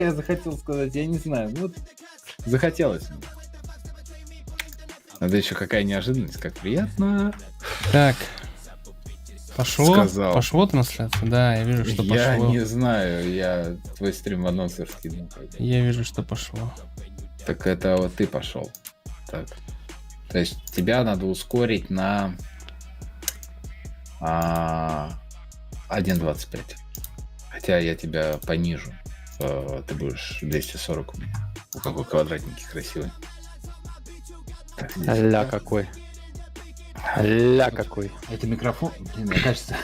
я захотел сказать, я не знаю. Вот захотелось мне. Надо еще какая неожиданность, как приятно. Так. Пошло? Сказал. Пошло трансляция? Да, я вижу, что Я пошло. не знаю, я твой стрим анонсер скинул. Я вижу, что пошло. Так это вот ты пошел. Так. То есть тебя надо ускорить на 1.25. Хотя я тебя понижу. Ты будешь 240 у меня. Какой квадратненький красивый. Так, Ля какой. Ля какой. это микрофон. Блин, мне кажется.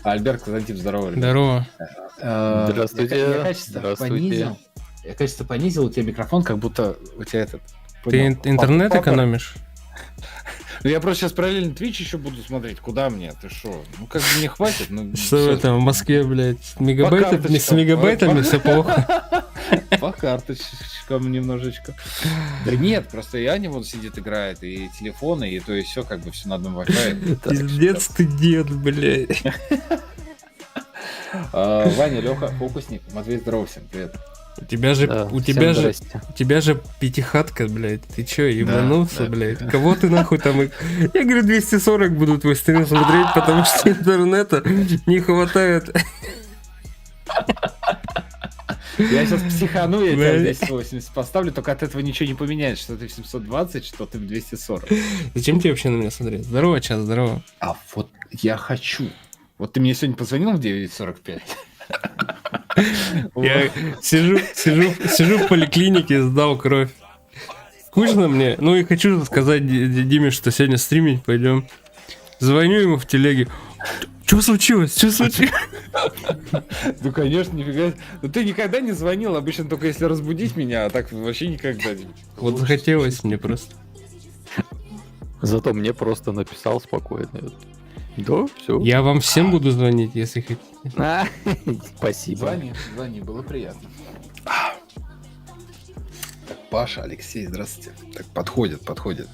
Альберт Казантип, здорово. ребят. Здорово. Здравствуйте. Я качество понизил. Я качество понизил, у тебя микрофон, как будто у тебя этот. Ты интернет экономишь? Ну я просто сейчас параллельно Twitch еще буду смотреть. Куда мне? Ты шо? Ну как бы мне хватит. Ну, Что в этом в Москве, блядь? С мегабайтами все плохо. По карточкам немножечко. Да нет, просто Аня вот сидит, играет, и телефоны, и то есть все как бы все на одном Wi-Fi. Пиздец ты дед, блядь. Ваня, Леха, фокусник. Матвей, здорово, всем привет. У тебя же здрасте. у тебя же пятихатка, блядь. Ты чё, ебанулся, блядь? Кого ты нахуй там? Я говорю, 240 буду твой стрим смотреть, потому что интернета не хватает. Я сейчас психану, я тебя 280 поставлю, только от этого ничего не поменяется, что ты в 720, что ты в 240. Зачем тебе вообще на меня смотреть? Здорово, чат, здорово. А вот я хочу. Вот ты мне сегодня позвонил в 9:45. Я сижу в поликлинике, сдал кровь. Скучно мне. Ну и хочу сказать Диме, что сегодня стримить пойдем. Звоню ему в телеге. Что случилось? Что случилось? Ну, конечно, нифига. Ну, ты никогда не звонил, обычно только если разбудить меня, а так вообще никогда. Вот захотелось мне просто. Зато мне просто написал спокойно. Да, все. Я вам всем буду звонить, если хотите. Спасибо. Звони, было приятно. Так, Паша, Алексей, здравствуйте. Так, подходят.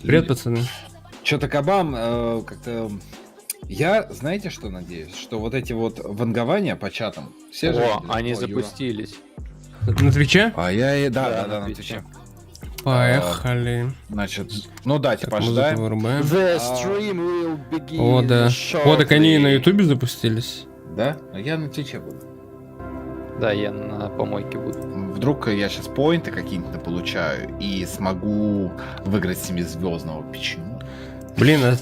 Привет, пацаны. Что-то кабам как-то... Я, знаете, что надеюсь? Что вот эти вот вангования по чатам, все же... О, они запустились. На Твиче? А я... Да, на на Твиче. Твиче. Поехали. Значит, ну да, типа Музыку ожидаем. вырубаем. The stream will begin. О, да. О, так они и на Ютубе запустились. Да? Но я на Твиче буду. Да, я на помойке буду. Вдруг я сейчас поинты какие-нибудь получаю и смогу выиграть 7-звездного почему? Блин, а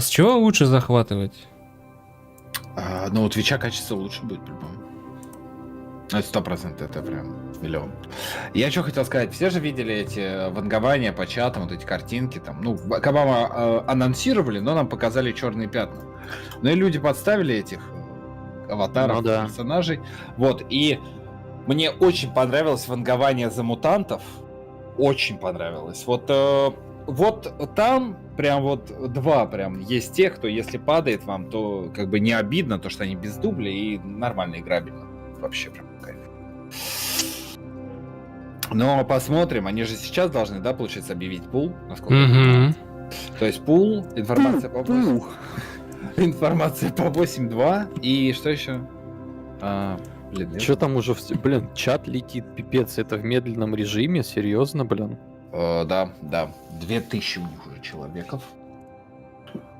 с чего лучше захватывать? Ну, у Твича качество лучше будет, по-любому. Это 100%, это прям миллион. Я что хотел сказать, все же видели эти вангования по чатам, вот эти картинки там. Ну, Кабама анонсировали, но нам показали черные пятна. Ну и люди подставили этих аватаров, Ну да. персонажей. Вот, и мне очень понравилось вангование за мутантов. Очень понравилось. Вот там прям вот два прям есть тех, кто если падает вам, то как бы не обидно, то что они без дубля и нормально играбельно. Вообще прям кайф. Но посмотрим, они же сейчас должны, да, получается, объявить пул, насколько я понимаю. То есть пул, информация по 8. Информация по 8.2 и что еще? Блин, Че там уже, блин, чат летит, пипец, это в медленном режиме, серьезно, блин. Да. 2000 у них уже человеков.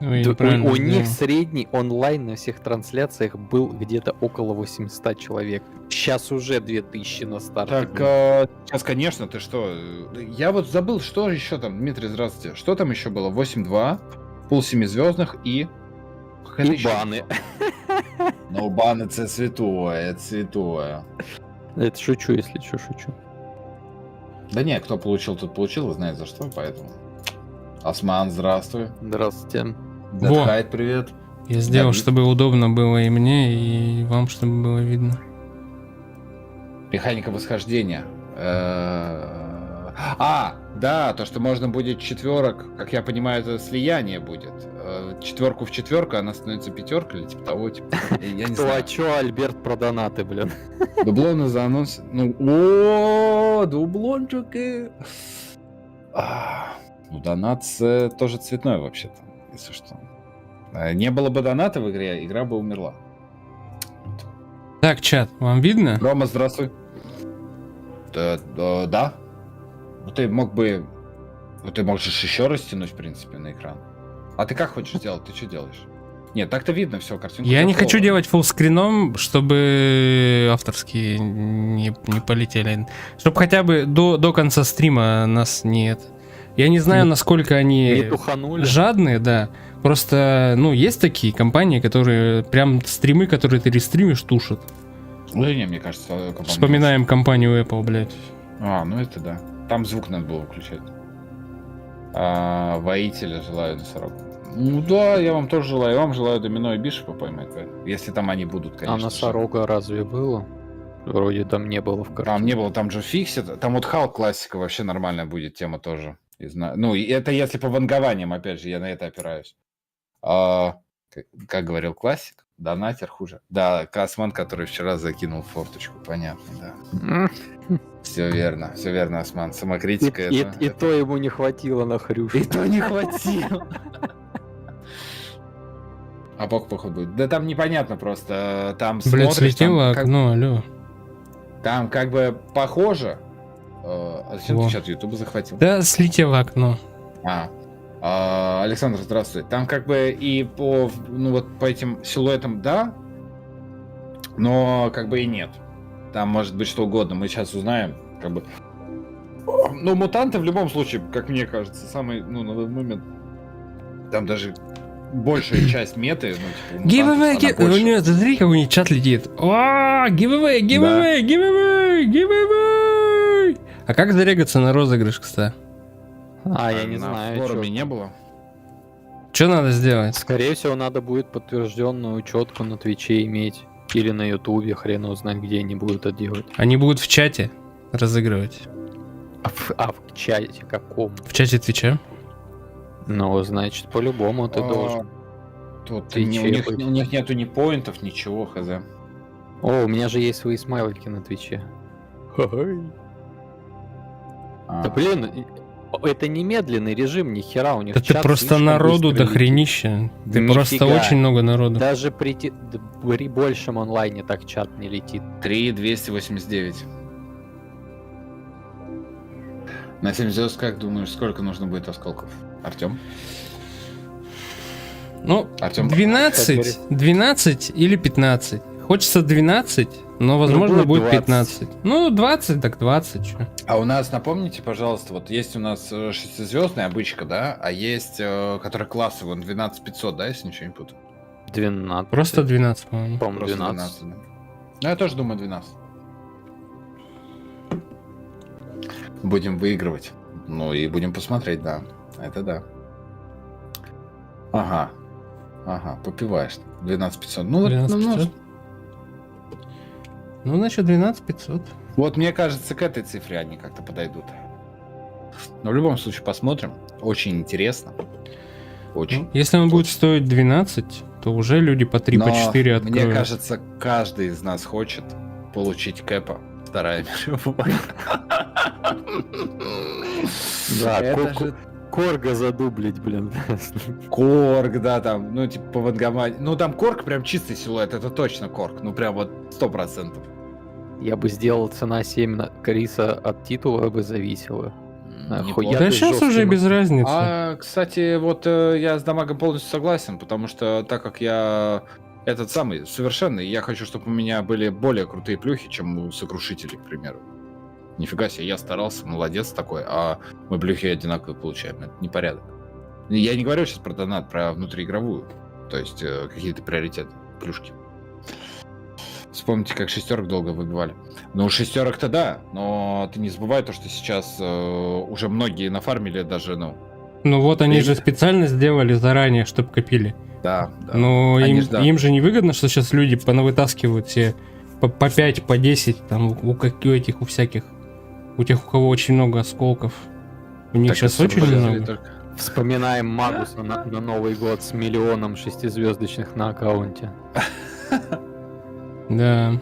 У них средний онлайн на всех трансляциях был где-то около 800 человек. Сейчас уже 2000 на старте. Так, сейчас, конечно, ты что? Я вот забыл, что еще там, Дмитрий, здравствуйте. Что там еще было? 8.2, пол 7-звездных и... И баны. Ну, баны это святое. Это шучу, если что, шучу. Да не, кто получил, тот получил, и знает за что, поэтому... Осман, здравствуй. Здравствуйте. Дедхайт, привет. Я сделал, чтобы удобно было и мне, и вам, чтобы было видно. Механика восхождения. Да, то, что можно будет четверок, как я понимаю, это слияние будет. Четверку в четверку, она становится пятеркой или типа того, типа. Я не знаю. А чё, Альберт, про донаты, блин? Дублоны за анонс. Ну, дублончики. Ну, донат тоже цветной вообще-то, если что. Не было бы доната в игре, игра бы умерла. Так, чат, вам видно? Рома, здравствуй. Да. Ну ты мог бы... Ну ты можешь еще растянуть, в принципе, на экран. А ты как хочешь делать? Ты что делаешь? Нет, так-то видно все, картинку. Я не хочу делать фуллскрином, чтобы авторские не полетели. Чтобы хотя бы до конца стрима нас нет. Я не знаю, насколько они жадные, да. Просто, ну, есть такие компании, которые прям стримы, которые ты рестримишь, тушат. Ну, не, мне кажется, компания... Вспоминаем компанию Apple, блядь. Ну это да. Там звук надо было выключать. Воителя желаю носорога. Ну да, я вам тоже желаю. Я вам желаю домино и бишепа поймать. Если там они будут, конечно. А носорога разве было? Вроде там не было в картине. Там не было, там же фиксит. Там вот Халк классика вообще нормальная будет тема тоже. Ну, и это если по вангованиям, опять же, я на это опираюсь. Как говорил классик, донатер хуже. Да, Касман, который вчера закинул форточку, понятно, да. Все верно, Осман. Самокритика и то ему не хватило на хрюшу. И то не хватило. А бог походу будет. Да там непонятно просто. Там блядь, смотришь, слетело окно, алло. Там как бы похоже. А зачем ты чат Ютуба захватил? Да, слетело окно. Александр, здравствуй. Там как бы и по этим силуэтам да, но как бы и нет. Там может быть что угодно. Мы сейчас узнаем, как бы. Ну, мутанты в любом случае, как мне кажется, самый, на данный момент, там даже большая часть меты, Giveaway, нет, смотри, как у них чат летит. О, giveaway. А как зарегаться на розыгрыш, кстати? Я не знаю. На форуме не было. Что надо сделать? Скорее всего, надо будет подтвержденную учетку на Твиче иметь. Или на Ютубе, хрен узнать, где они будут это делать. Они будут в чате разыгрывать. В чате каком? В чате Твича? Ну, значит, по-любому ты должен. Тут у них нету ни поинтов, ничего, хз. О, у меня же есть свои смайлики на Твиче. Да блин, это не медленный режим, ни хера у них. Это просто народу до хренища. Ты просто очень много народу. Даже при большем онлайне так чат не летит. 3289. На 7 звезд, как думаешь, сколько нужно будет осколков? Артем? Ну, Артем, 12 или 15. Хочется 12, но возможно будет 15. Ну, 20, так 20. Чё. А у нас, напомните, пожалуйста, вот есть у нас 6-звездная обычка, да? А есть, который классовый, он 12500, да, если ничего не путаю? 12. Просто 12, по-моему. По-моему, 12. Да. Ну, я тоже думаю 12. Будем выигрывать. Ну, и будем посмотреть, да. Это да. Ага, попиваешь. 12500. Ну, 12500. Ну, значит, 12500. Вот, мне кажется, к этой цифре они как-то подойдут. Но в любом случае посмотрим. Очень интересно. Очень. Если он будет стоить 12, то уже люди по 3, по 4 откроют. Мне кажется, каждый из нас хочет получить кэпа. Вторая мировая. Да, Корга задублить, блин. Корг, да, там, ну, типа, по вангомате. Ну, там Корг прям чистый силуэт, это точно Корг. Ну, прям вот 100%. Я бы сделал цена 7 на Криса от титула бы зависела. Да сейчас уже без разницы. Кстати, вот я с Дамагом полностью согласен, потому что так как я этот самый совершенный, я хочу, чтобы у меня были более крутые плюхи, чем у сокрушителей, к примеру. Нифига себе, я старался, молодец такой, а мы плюхи одинаковые получаем. Это непорядок. Я не говорю сейчас про донат, про внутриигровую. То есть какие-то приоритеты, плюшки. Вспомните, как шестерок долго выбивали. Ну, шестерок-то да, но ты не забывай то, что сейчас уже многие нафармили даже, Ну вот они же специально сделали заранее, чтобы копили. Да. Но им же не выгодно, что сейчас люди понавытаскивают все по 5, по 10, там, у всяких, у тех, у кого очень много осколков. У них так сейчас очень много. Вспоминаем Магуса на Новый год с 1 миллионом 6-звездочных на аккаунте. Да.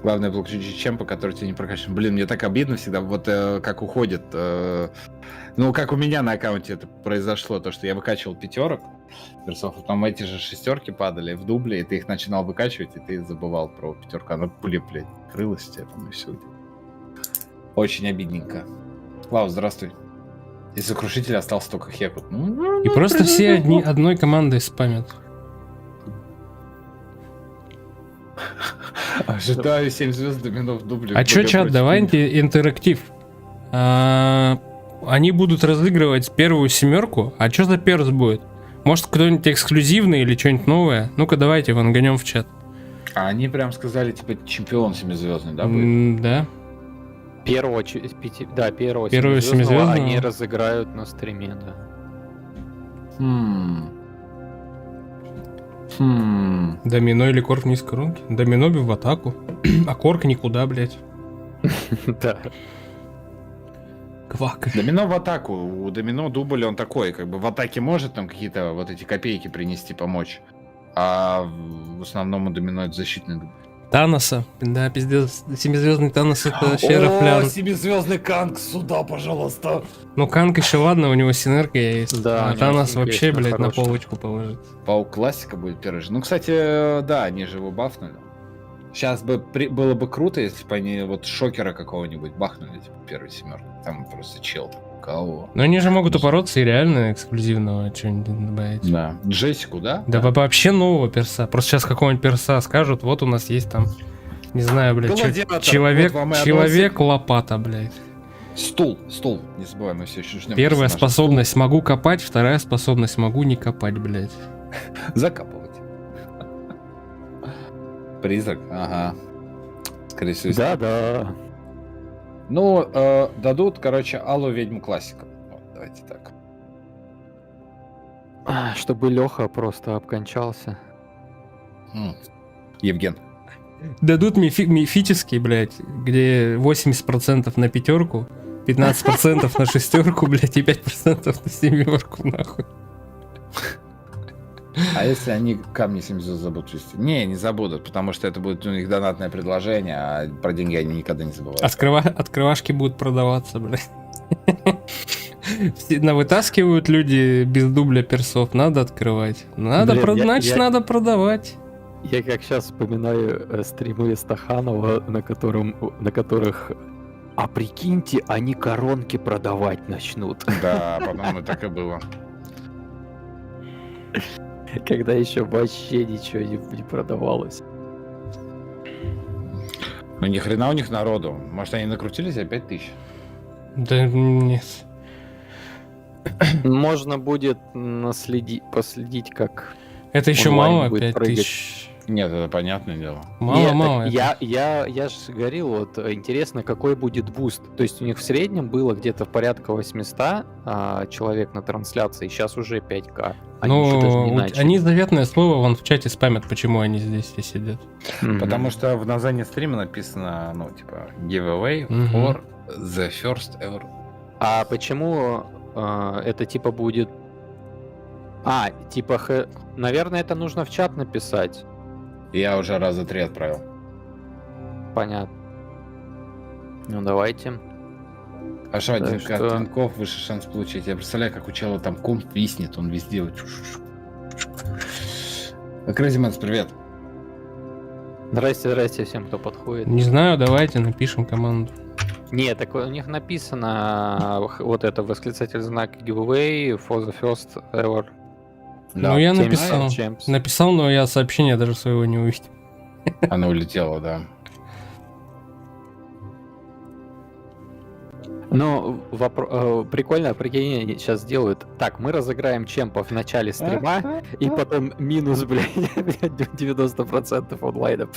Главное блок чемпа, который тебе не прокачан. Блин, мне так обидно всегда, вот как уходит. Ну, как у меня на аккаунте это произошло, то, что я выкачивал 5 персов, потом эти же 6 падали в дубле, и ты их начинал выкачивать, и ты забывал про 5. Она, блядь, крылась тебе там и все. Очень обидненько. Клаус, здравствуй. Из сокрушителя остался только Хекут. И просто все одной командой спамят. Ожидаю 7 звезд домино в дубле. А чё, чат, давайте интерактив. Они будут разыгрывать первую семерку. А чё за перс будет? Может, кто-нибудь эксклюзивный или что-нибудь новое? Ну-ка, давайте вангонем в чат. А они прям сказали, типа, чемпион 7-звездный, да, будет? Да. Первого Первого 7-звездного семизвездного они разыграют на стриме, да. Домино или корк вниз коронки? Домино в атаку. А корк никуда, блядь. Да. Квак. Домино в атаку. У домино дубль он такой, как бы в атаке может там какие-то вот эти копейки принести, помочь. А в основном у домино это защитный дубль. Таноса. Да, пиздец. 7-звездный Танос это вообще рафлян. 7-звездный Канг, сюда, пожалуйста. Ну, Канг еще ладно, у него синергия есть. Да, а у него Танос синергия вообще, есть, блядь, на хорошая. полочку положить. Паук классика будет первый же. Ну, кстати, да, они же его бафнули. Сейчас бы было бы круто, если бы они вот шокера какого-нибудь бахнули, типа, первой семерки. Там просто чел такой. Кого? Но они же могут упороться и реально эксклюзивного что-нибудь добавить. Да. Джессику, да? Да, вообще нового перса. Просто сейчас какого-нибудь перса скажут, вот у нас есть там, не знаю, блядь, Гладиатор. человек, Вот вам и человек лопата, блядь. Стул. Не забывай, мы все еще ждем. Первая персонажа. способность могу копать, вторая способность могу не копать, блядь. Закапывать. Призрак, ага. Скорее всего. Да. Ну, дадут, короче, Аллу ведьму классика. Вот, давайте так. Чтобы Леха просто обкончался. Евген. Дадут мифический, блядь, где 80% на пятерку, 15% на шестерку, блядь, и 5% на семерку, нахуй. А если они камни 7 звезд забудут вести? Не забудут, потому что это будет у них донатное предложение, а про деньги они никогда не забывают. Открывашки будут продаваться, блядь. Навытаскивают люди без дубля персов, надо открывать. Значит, надо продавать. Я как сейчас вспоминаю стримы Стаханова, на которых... А прикиньте, они коронки продавать начнут. Да, по-моему, так и было. Когда еще вообще ничего не продавалось. Ну ни хрена у них народу. Может, они накрутили за 5000? Да нет. Можно будет последить, как... Это еще онлайн мало, будет 5000. Нет, это понятное дело. Мало. Я же говорил, вот интересно, какой будет буст. То есть у них в среднем было где-то порядка 800 человек на трансляции, сейчас уже 5К. Они еще даже не Ну, начали. они заветное слово вон в чате спамят, почему они здесь все сидят. Потому что в названии стрима написано, ну, типа, giveaway for the first ever. А почему это типа будет... Наверное, это нужно в чат написать. Я уже раза 3 отправил. Понятно. Ну, давайте. Аж один что- от клинков выше шанс получить. Я представляю, как у чела там комп виснет, он везде. Вот Крэзимэнс, привет. Здрасте всем, кто подходит. Не знаю, давайте напишем команду. Нет, так у них написано вот это восклицательный знак giveaway for the first ever. Ну, я 70 написал. champs. Написал, но я сообщение даже своего не увидел. Она улетела, да. Ну, прикольно, прикинь, они сейчас сделают. Так, мы разыграем чемпов в начале стрима, и потом минус, блядь, 90% онлайна.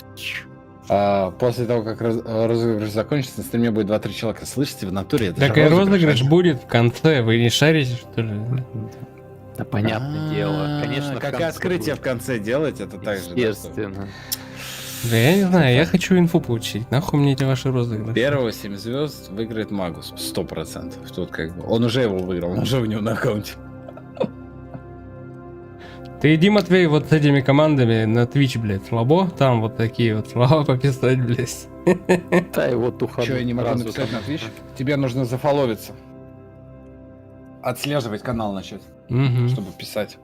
После того, как розыгрыш закончится, на стриме будет 2-3 человека. Слышите, в натуре это Так же и розыгрыш а? будет в конце, вы не шарите, что ли? Да, понятное дело. Конечно, в Как и конце открытие в будет. конце делать, это так же. Естественно. Да я не знаю, я хочу инфу получить. Нахуй мне эти ваши розыгрыши? Первого 7 звезд выиграет Магус. 100%. Тут как бы. Он уже его выиграл, он уже у него на аккаунте. Ты иди, Матвей, вот с этими командами на Twitch, блядь, слабо? Там вот такие вот слова пописать, блядь. Да, его тухану. Че, я не могу написать на Twitch? Тебе нужно зафоловиться. Отслеживать канал начать, Мгм. чтобы писать.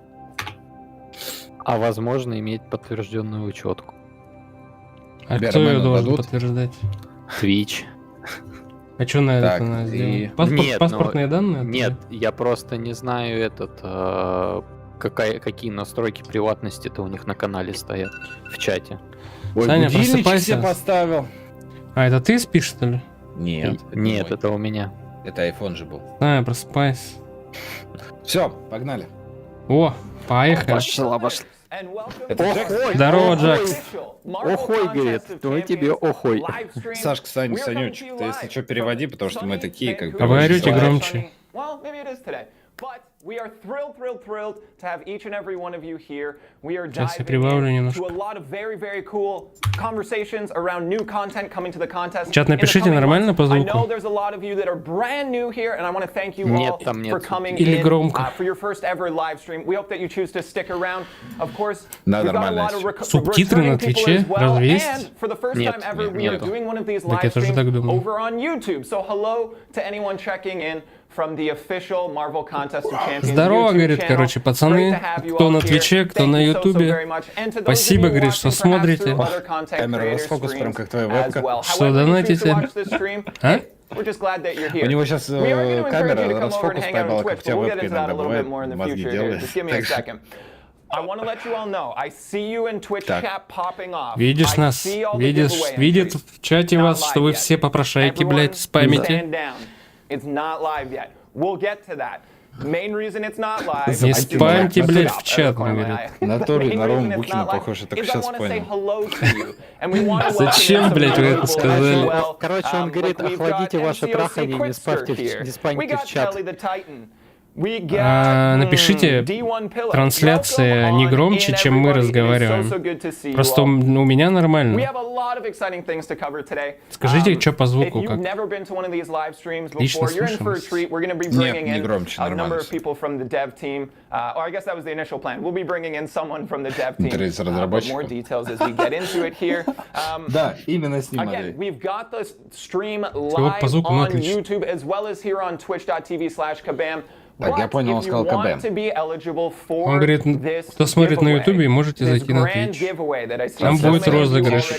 А возможно, иметь подтвержденную учетку. А кто Бермену ее должен дадут? подтверждать? Twitch. А что на Так, это надо и- сделать? Нет, Паспортные данные? Нет, я просто не знаю какие настройки приватности-то у них на канале стоят в чате. Ой, Саня, будильничек просыпайся. себе поставил. А, это ты спишь, что ли? Нет, Нет, мой. это у меня. Это iPhone же был. Саня, просыпайся. Все, погнали. О, поехали. Пошла. Это Джекс? Здорово, Джакс. Охой, говорит, ну и тебе охой. Сашка, Санючек, ты если что переводи, потому что мы такие, как... А вы орете громче. Сейчас я прибавлю немножко. Чат, напишите нормально по звуку? Нет, там нет. Или громко. Да, нормально. Субтитры на Твиче? Разве есть? Нет, нету. Так я тоже так думаю. Здорово, говорит, короче, пацаны, кто на Твиче, кто на Ютубе. Спасибо, говорит, что смотрите. Камера расфокус, прям как твоя вебка. Что, донатите? А? У него сейчас камера расфокус поймала, как у тебя вебка иногда бывает, мозги делает. Так что- Видишь нас? Видит в чате вас, что вы все попрошайки, блядь, спамите. Не спамьте, блядь, в чат, он говорит. На Торе, на Рому Букина похож, я только сейчас понял. Зачем, блядь, вы это сказали? Короче, он говорит, охладите ваше трахание, не спамьте в чат. Напишите, трансляция не громче, чем мы разговариваем. Просто у меня нормально. Скажите, что по звуку, как? Отлично слышимость. Нет, не громче, нормально. Интервью с разработчиком. Да, именно с ним модель. Звук по звуку, ну отлично. Так, я понял, он сказал КБ. Он говорит, кто смотрит на Ютубе, можете зайти на Twitch. Там будет розыгрыш.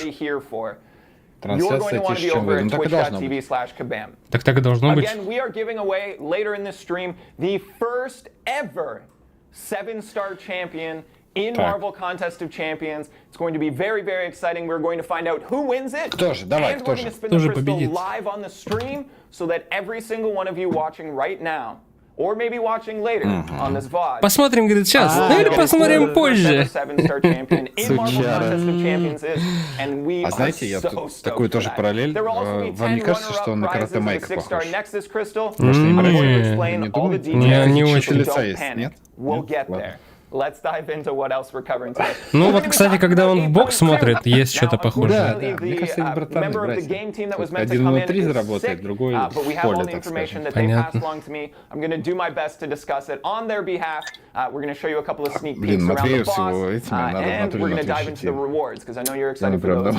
Трансляция тише, чем вы. Ну так и должно быть. Так и должно быть. In Так. Marvel Contest of Champions. It's going to be very, very exciting. We're going to find out who wins it. Кто же? Давай, and кто we're же? going to spin Кто the же crystal победит? live on the stream so that every single one of you watching right now, or maybe watching later on this VOD, Посмотрим, говорит, сейчас. Ну или посмотрим позже. А знаете, я тут такую тоже параллель. Вам не кажется, что он на карате Майка похож? Может, не Не думаете? Не очень. Чуть лица есть, нет? We'll Нет? get Ладно. there. Let's dive into what else we're covering today. Ну вот, кстати, когда он в бокс смотрит, есть что-то Да, похожее. да. Мне кажется, они братаны, братья. Один внутри заработает, другой в поле, так скажем. Понятно. Блин, Матвею всего этими, надо Анатолию Матвеевичу идти. Прям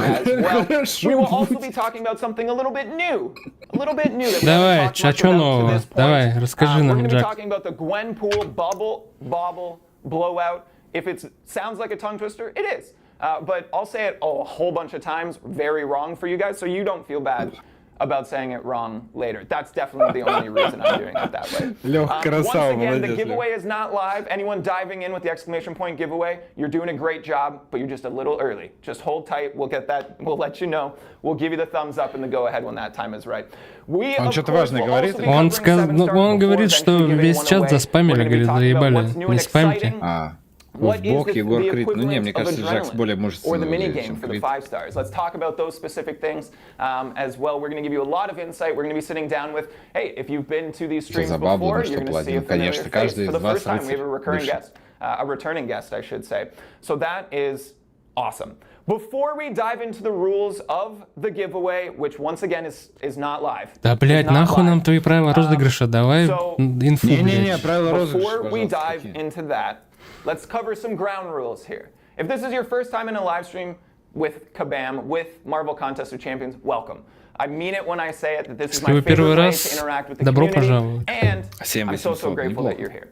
Давай, а что нового? Давай, расскажи нам, Джак. Blowout. If it sounds like a tongue twister, it is. But I'll say it a whole bunch of times very wrong for you guys, so you don't feel bad about saying it wrong later. That's definitely the only reason I'm doing it that way. Лёх, красава, Once again, the молодец, giveaway Лёх. is not live. Anyone diving in with the exclamation point giveaway, you're doing a great job, but you're just a little early. Just hold tight. We'll get that. We'll let you know. We'll give you the thumbs up and the go ahead when that time is right. Он что-то важное говорит? Он говорит, что весь чат заспамили, говорит, заебали. Не спамьте. В бок Егор Крит. Ну не, мне кажется, Джакс более мужественно выглядит, чем Крит. Let's talk about those specific things as well. We're going to give you a lot of insight. We're going to be sitting down with, hey, if you've been to these streams before, you're going to see a familiar face for the first time. We have a recurring guest, a returning guest, I should say. So that is awesome. Before we dive into the rules of the giveaway, which once again is not live. Да, блядь, нахуй нам твои правила розыгрыша, давай инфу, Не-не-не, блядь. правила розыгрыша, Before we пожалуйста, dive какие? into that, let's cover some ground rules here. If this is your first time in a live stream with Kabam, with Marvel Contest of Champions, welcome. I mean it when I say it that this is Если my вы первый favorite way раз, to interact with the добро community, пожаловать. and 7 I'm so 800, grateful that неплохо. you're here.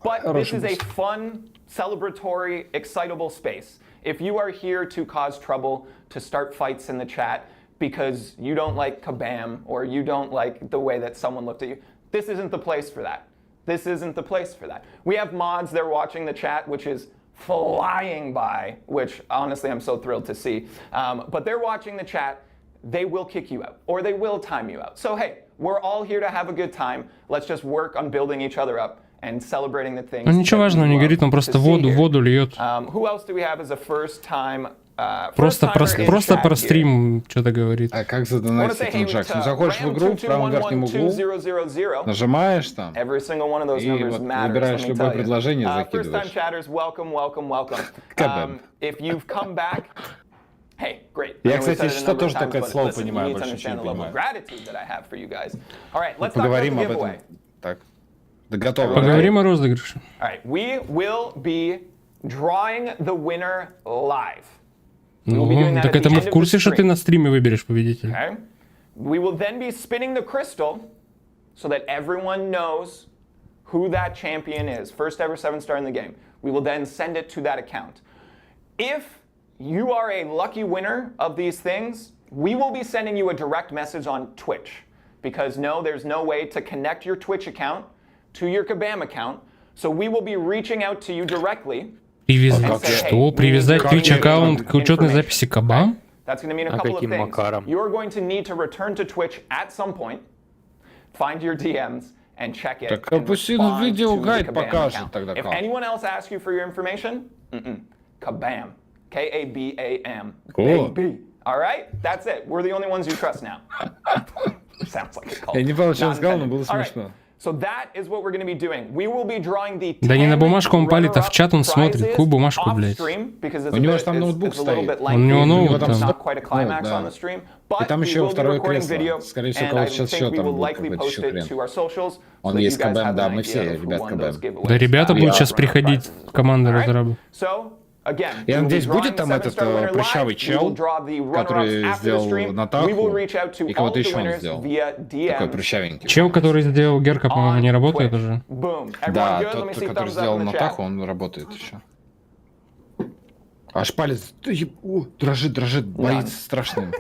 But this is a fun, celebratory, excitable space. If you are here to cause trouble, to start fights in the chat, because you don't like Kabam or you don't like the way that someone looked at you. This isn't the place for that. This isn't the place for that. We have mods, they're watching the chat, which is flying by, which honestly I'm so thrilled to see. But they're watching the chat, they will kick you out or they will time you out. So hey, we're all here to have a good time. Let's just work on building each other up and celebrating the things. Ну ничего важного не говорит, он просто воду льет. Who else do we have as a first time? Просто про стрим что-то говорит. А как задонатить на Джакс? Ну заходишь в игру, в правом верхнем углу, нажимаешь там, и вот выбираешь любое предложение, закидываешь. Я, кстати, что тоже такое слово понимаю, больше ничего не понимаю. Поговорим об этом. Так, да готово. Поговорим о розыгрыше. We will be drawing the winner live. Ну, так это мы в курсе, что ты на стриме выберешь победителя. Okay. We will then be spinning the crystal so that everyone knows who that champion is. First ever 7-star in the game. We will then send it to that account. If you are a lucky winner of these things, we will be sending you a direct message on Twitch. Because no, there's no way to connect your Twitch account to your Kabam account. So we will be reaching out to you directly. Что? Привязать Twitch аккаунт к учетной записи Kabam? А каким макаром? You are going to need to return to Twitch at some point, find your DMs, and check it. Так опусти на видео гайд покажет тогда как. If anyone else asks you for your information, Kabam. K-A-B-A-M. Baby. All right? That's it. We're the only ones you trust now. Sounds like a cult. Я не понял, что он сказал, но было смешно. So that is what we're going to be doing. We will be drawing the Да не на бумажку он палит, а в чат он смотрит. Какую бумажку, блядь? У него же там ноутбук стоит. У него ноут там. И там еще второе кресло. Скорее всего, у кого-то сейчас еще там будет какой-то еще хрен. Он есть КБМ, да, мы все ребят КБМ. Да ребята будут сейчас приходить, команда разрабов. Я надеюсь, будет там этот прыщавый чел, который сделал Натаху, и кого-то еще он сделал. Такой прыщавенький. Чел, который сделал Герка, по-моему, не работает уже. Да, тот, который сделал Натаху, он работает еще. Аж палец дрожит, боится страшно.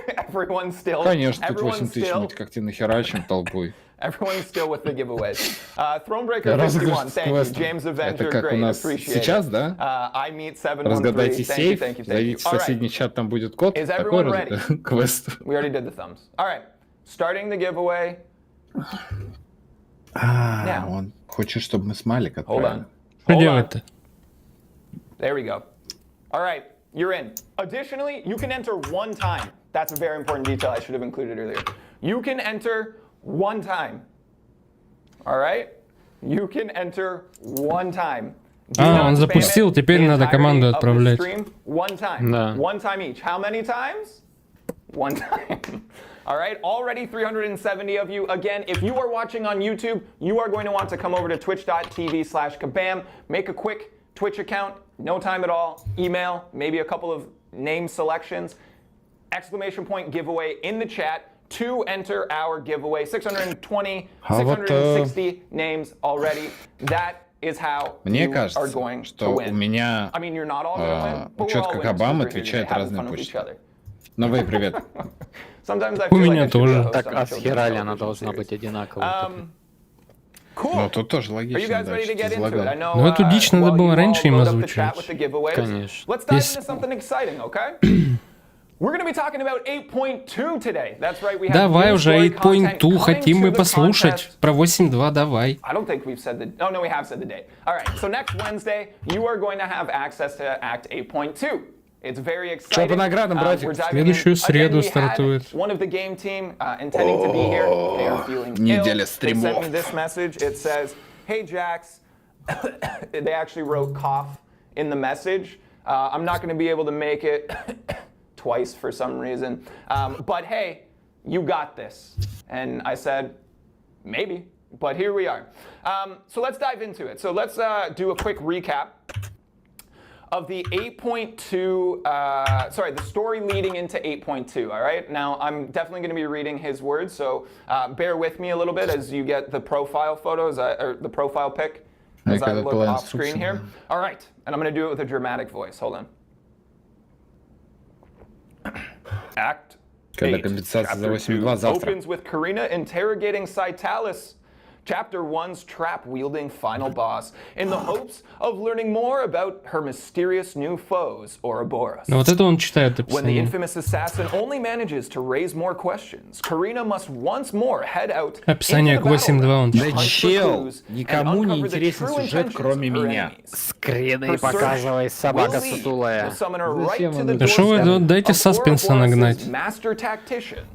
Конечно, тут 8000 мы как ты нахерачим толпой. Everyone's still with the giveaways. Thronebreaker 51, thank you. James Avenger, это как у нас сейчас, да? Разгадайте сейф, зайдите в соседний чат, там будет код. Такой квест. We already did the thumbs. All right, starting the giveaway. Он хочет, чтобы мы с Малик отправили. Что делать-то? There we go. All right, you're in. Additionally, you can enter one time. That's a very important detail I should have included earlier. You can enter one time. All right? You can enter one time. Он запустил, теперь надо команду отправлять. One time. Да. One time each. How many times? One time. All right, already 370 of you. Again, if you are watching on YouTube, you are going to want to come over to twitch.tv/kabam, make a quick Twitch account, no time at all, email, maybe a couple of name selections, exclamation point giveaway in the chat to enter our giveaway. 620, 660 names already. That is how Мне you кажется, are going что to у win. меня I mean, you're not all gonna win, but we're учетка all Kabam winning. отвечает разные почты. Новый привет. У меня тоже. Так, а с хера ли она должна быть одинаковой? Ну, тут тоже логично, да, что излагал. Ну, эту дичь надо было раньше им озвучивать. Конечно. Давай уже 8.2, хотим мы послушать. Про 8.2 давай. I don't think we've said the... Oh, no, we have said the date. All right, so next Wednesday, you are going to have access to Act 8.2. It's very exciting. Что по наградам, братик? Следующую среду стартует. One of the game team intending to be here. They are feeling Неделя ill. стримов. They sent me this message. It says, "Hey Jax." They actually wrote cough in the message. I'm not going to be able to make it twice for some reason. But hey, you got this. And I said, maybe. But here we are. So let's dive into it. So let's do a quick recap of the 8.2, the story leading into 8.2, all right? Now, I'm definitely going to be reading his words, so bear with me a little bit as you get the profile photos, or the profile pic, as I look off screen here. All right, and I'm going to do it with a dramatic voice. Hold on. Act Когда компенсация за 8.2 завтра. Opens with Karina interrogating Citalis, Chapter 1's trap-wielding final boss, in the hopes of learning more about her mysterious new foes, Ouroboros. Ну вот это он читает When the описание. infamous assassin only manages to raise more questions, Karina must once more head out Описание к into the 8.2 он Да читает. чел, никому не интересен сюжет, кроме меня. Скрины показывай, собака сутулая. Да что вы, вот дайте саспенса нагнать.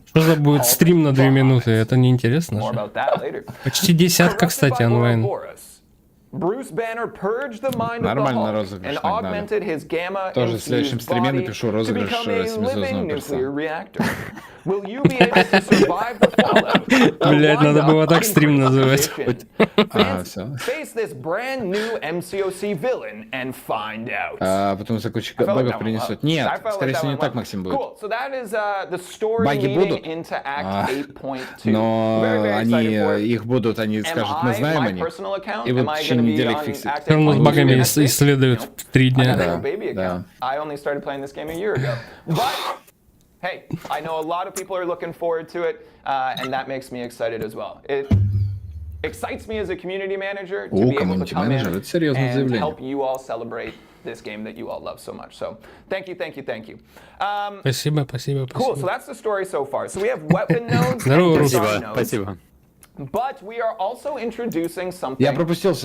Что за будет стрим на 2 минуты? Это неинтересно же. Почти десятка, кстати, онлайн. Нормально розыгрыш нагнали. Тоже в следующем стриме напишу розыгрыш 7-звездного перса. Блять, надо было так стрим называть. Все. Потом за кучу багов принесут. Нет, скорее всего, не так, Максим, будет. Баги будут, но они их будут, они скажут, мы знаем о них, и вот в течение недели их фиксит. Все равно с багами исследуют 3 дня. Да. Hey, I know a lot of people are looking forward to it, and that makes me excited as well. It excites me as a community manager to be able to come in and help you all celebrate this game that you all love so much. So, thank you. Спасибо. Cool. So that's the story so far. So we have weapon nodes and disarm nodes. But we are also introducing something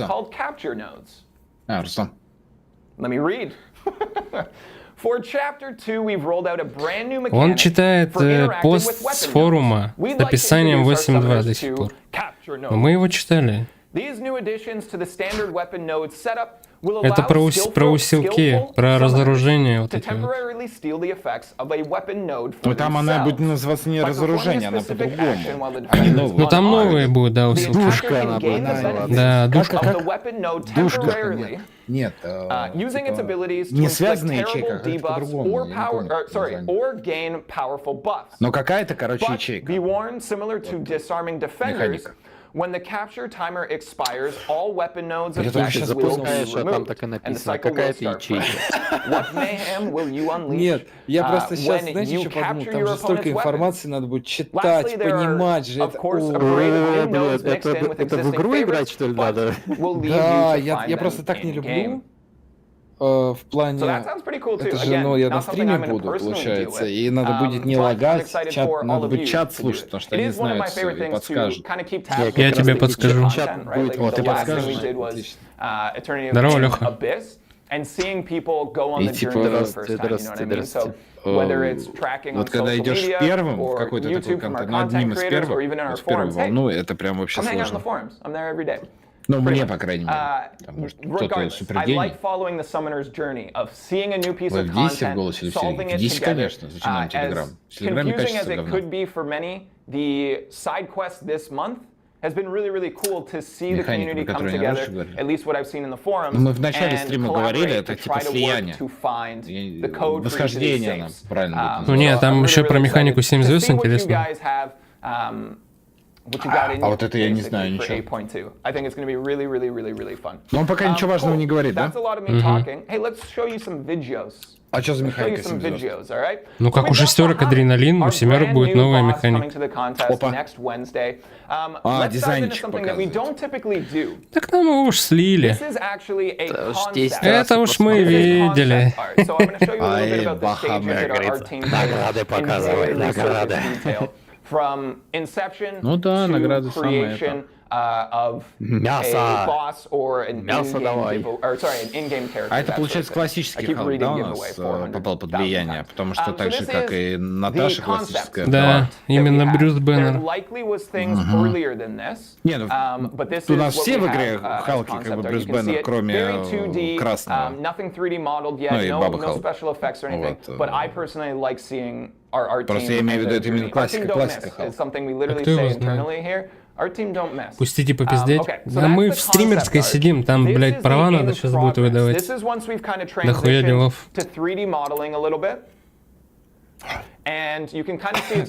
called capture nodes. Руслан. Let me read. For chapter 2, we've rolled out a brand new mechanic. Он читает пост с форума с описанием 8.2 до сих пор. Но мы его читали. Это про усилки, про разоружение. Вот эти вот. Ну там она будет называться не разоружение, она по-другому. Они новые. Ну там новые будут, да, усилки. Душка она будет. Да, душка. Душка. Нет, типа, не связанная ячейка, как это по-другому. Но какая-то, короче, ячейка. Механика. When the capture timer expires, all weapon nodes of Сейчас запускаешь, а там так и написано, какая-то ячейка. What mayhem will you unleash? Нет, я просто сейчас, знаете, что подумал? Там же столько информации надо будет читать, понимать же. Это в игру играть, что ли, надо? Да, я просто так не люблю. В плане, это же, ну, я на стриме буду, получается, и надо будет не лагать, надо будет чат слушать, потому что они знают все и подскажут. Я тебе подскажу. Вот, ты подскажешь. Здорово, Леха. И типа, Здрасте. вот когда идешь первым в какой-то такой контент, ну, одним из первых, вот в первую волну, это прям вообще сложно. Ну, мне, по крайней мере. Там, может, кто-то супергений. Вы в 10 в голосе или в телеге? В 10, конечно. Зачем нам Телеграм? В Телеграме качество говно. Механика, про которую я раньше говорил. Мы в начале стрима говорили, это типа слияние. Восхождение нам правильно будет. Ну нет, там еще про механику 7 звезд интересно. А вот это я не знаю ничего. Но он пока ничего важного не говорит, да? А что за механика 7 звезд? Ну как у шестерок адреналин, у семерок будет новая механика. Опа. Дизайнчик показывает. Так нам его уж слили. Это уж мы видели. Ай, Бахаме. Награды показывай, награды. Ну да, награды самые это. Мясо. Мясо давай. А это, получается, классический Халк, да, у нас попал под влияние, потому что так же, как и Наташа классическая. Да, именно Брюс Бэннер. Не, ну, у нас все в игре Халки, как бы Брюс Бэннер, кроме красного. Ну и Баба Халк. Вот. Просто я имею в виду, это именно классика Халк. Кто его знает? Пустите попиздеть. Да мы в стримерской сидим, там, блядь, права надо сейчас будет выдавать. Дохуя делов.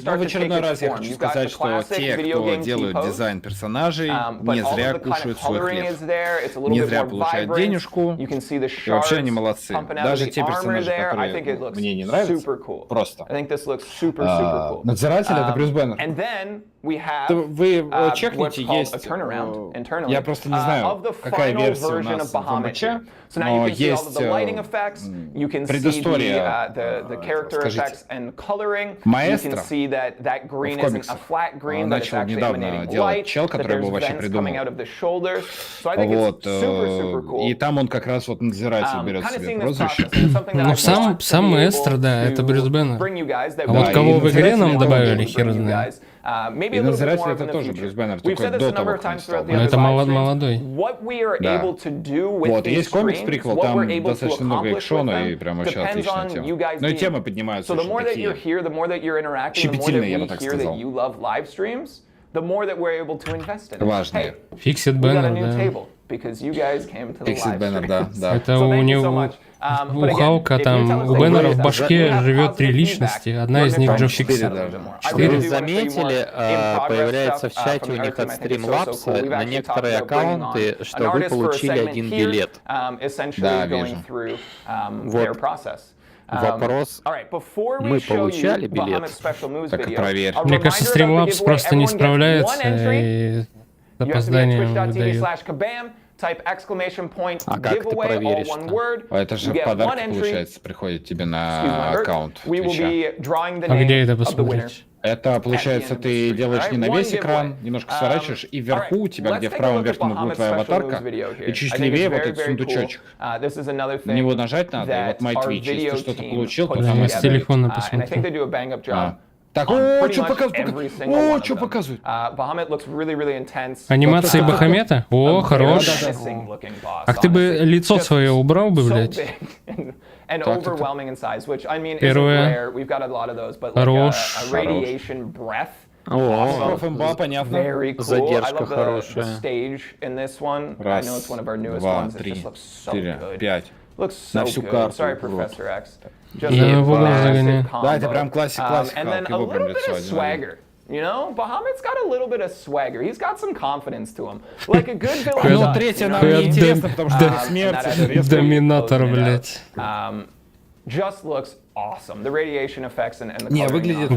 Но в очередной раз я хочу сказать, что те, кто делают дизайн персонажей, не зря кушают свой хлеб, не зря получают денежку, и вообще они молодцы. Даже те персонажи, которые мне не нравятся, просто. Надзиратель — это Брюс Бэннер. Вы чекните, есть, я просто не знаю, какая версия у нас в МЧ, но есть предыстория, скажите, маэстро в комиксах начал недавно делать чел, который его вообще придумал. Вот, и там он как раз вот надзиратель берет себе прозвище. Ну сам маэстро, да, это Брюс Бэннер. А вот кого в игре нам добавили, хер знает. И надзиратель — это тоже Брюс Бэннер, только до того, как он стал. Но это молодой. Да. Вот, есть комикс-приквел, там достаточно много экшона, и прям вообще отличная тема. Но и темы поднимаются очень такие щепетильные, я бы так сказал. Важные. Фиксит Бэннер, да. Фиксит Бэннер, да. Это у него... У Халка там, у Бэннера в башке живет 3 личности, одна из них Джо Фиксит. Вы заметили, появляется в чате у них от STRIM на некоторые аккаунты, что вы получили 1 билет. Да, вижу. Вот. Вопрос, мы получали билет? Так и проверь. Мне кажется, Streamlabs просто не справляется и с опозданием выдает. А как ты проверишь-то? Это же в подарке, получается, приходит тебе на аккаунт Твича. А где это посмотреть? Это, получается, ты делаешь не на весь экран, немножко сворачиваешь, и вверху у тебя, где в правом верхнем углу твоя аватарка, и чуть левее вот этот сундучочек. На него нажать надо, и вот My Twitch, если ты что-то получил, то там с телефона посмотрю. Так, что показывают? Что показывают? Анимации Бахамета? О, хорош. Ах ты бы лицо свое убрал бы, блядь. Первое. Хорош. О, ФМБА, понятно. Задержка хорошая. Раз, два, три, 4, 5. На всю карту. Я в угол загоняю. Да, это прям классика, его прям лицо. You know, Bahamut's got a little bit of swagger. He's got some confidence to him. Like a good villain. Но третье нам не интересно, потому что смерть. Доминатор, блядь. Just looks awesome. The radiation effects and the Не, выглядит,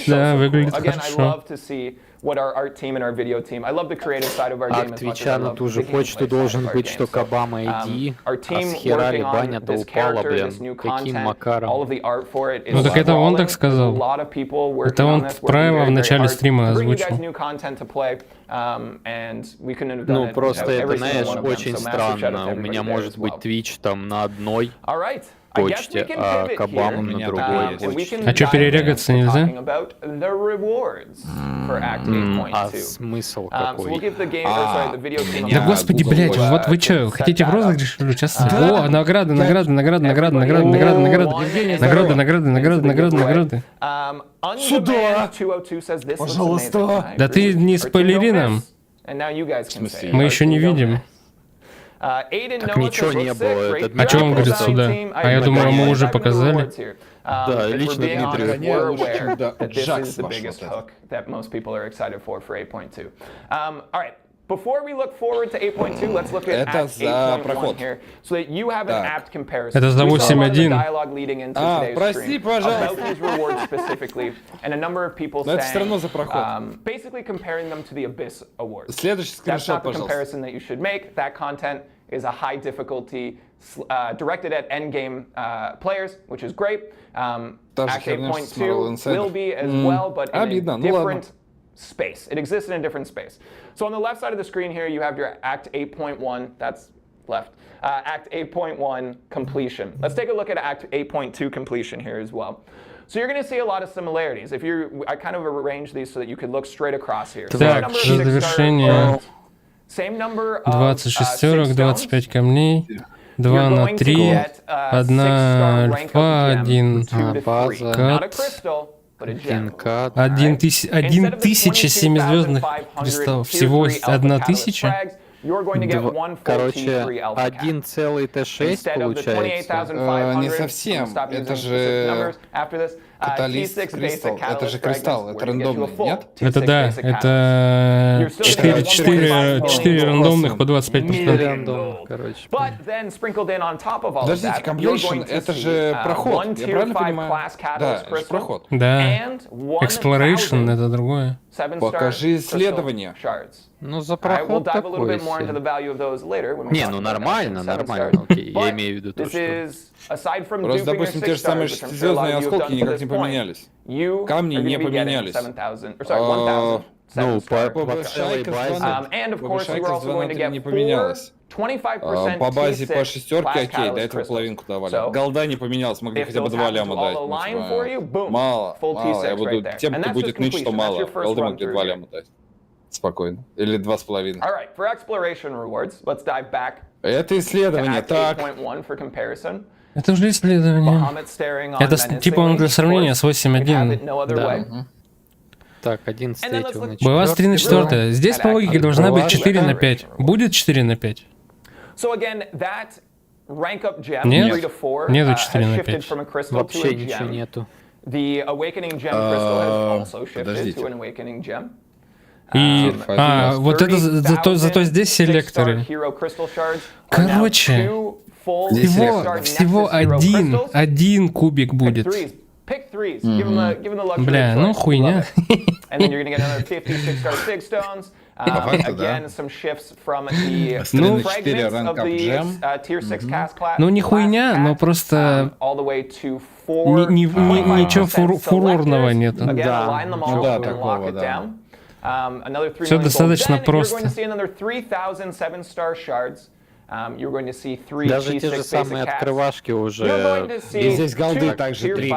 да, выглядит Again, I хорошо. love to see what our art team and our video team. I love the creative side of our game as much as I Твича на love ту же the почту gameplay должен side of our быть, game. что Кабама иди, Our а team схерали working on баня-то this упала, character, блин. this new Каким content, all макаром? of the art for it is Ну так это он sprawling. так сказал. There's a lot of people working Это on он this, working правило в very, начале very hard стрима to bring you guys озвучил. new content to play, and we couldn't have done Ну it просто without это, every single знаешь, one of them. очень So massive shout out to странно. У everybody меня there может as быть well. Twitch там на одной All right. I guess we почте, can а pivot Кабаму here, на меня другой такое and we почте. can А чё, dive перерегаться into нельзя? talking about the rewards for Act А 8.2. смысл So we'll какой? give the game, or sorry, the video team. Да господи, блядь, вот вы чё, хотите в розыгрыш участвовать? О, награды. Сюда! Пожалуйста! Да ты не спойлери нам, В смысле? мы еще не видим. Так ничего не было, этот А чё он говорит сюда? А я думаю, мы уже показали. Да, лично Дмитрию. Джакс Before we look forward to 8.2, let's look at Это Act за 8.1 проход. here, so that you have an Так. apt comparison. Это за We saw a lot of the 8.1. dialogue leading into today's прости, stream пожалуйста. about these rewards specifically, and a number of people Но это всё равно saying, за проход. basically comparing them to the Abyss Awards. Следующий That's скриншот, not the пожалуйста. comparison that you should make. That content is a high difficulty directed at endgame players, which is great. Та же Act херня, что с Marvel 8.2 Insider. will be as well, but in Обидно, a ну ладно. different space. It exists in a different space. So on the left side of the screen here, you have your Act 8.1. That's left. Act 8.1 completion. Let's take a look at Act 8.2 completion here as well. So you're going to see a lot of similarities. I kind of arranged these so that you could look straight across here. So Так, завершение. same number of 20 шестерок, 6 25 stones. камней, 2 на 3, 1 альфа, 1 база, кат, 1000 семизвездных кристаллов. Всего 1000? Короче, 1 целый Т6 получается. Не совсем. Это же Каталист, кристалл. Это же кристалл, это рандомный, нет? Это да, это 4 рандомных по 25%. Рандомных, короче. Подождите, completion, это же проход, я правильно понимаю? Да, это же проход. Да, exploration это другое. Покажи исследование. Ну, за проход такой себе. Не, ну нормально, окей. Я имею в виду то, что... Просто, допустим, те же самые шестизвездные осколки никак не поменялись. Камни не поменялись. Ну, по целой повышайка с 2 не поменялась. По базе по шестерке, окей, до этого половинку давали. Голда не поменялась, могли хотя бы 2 ляма дать. Мало, я буду тем, кто будет ныть, что мало. Голды могли 2 ляма дать. Спокойно. Или 2,5. Это исследование, так. Это уже исследование. Это типа он для сравнения с 8.1. Да. Так, 11 Боевая 3 на 4. Здесь по логике должна быть 4 на 5. Будет 4 на 5? Нет, нету 4 на 5. Вообще ничего нету. Подождите. И, вот это, зато здесь селекторы. Короче, всего один кубик будет. Бля, ну хуйня. Ну не хуйня, но просто ничего фурорного нету. Да, такого, да. Все достаточно просто. Даже те же самые открывашки уже. И здесь голды также 3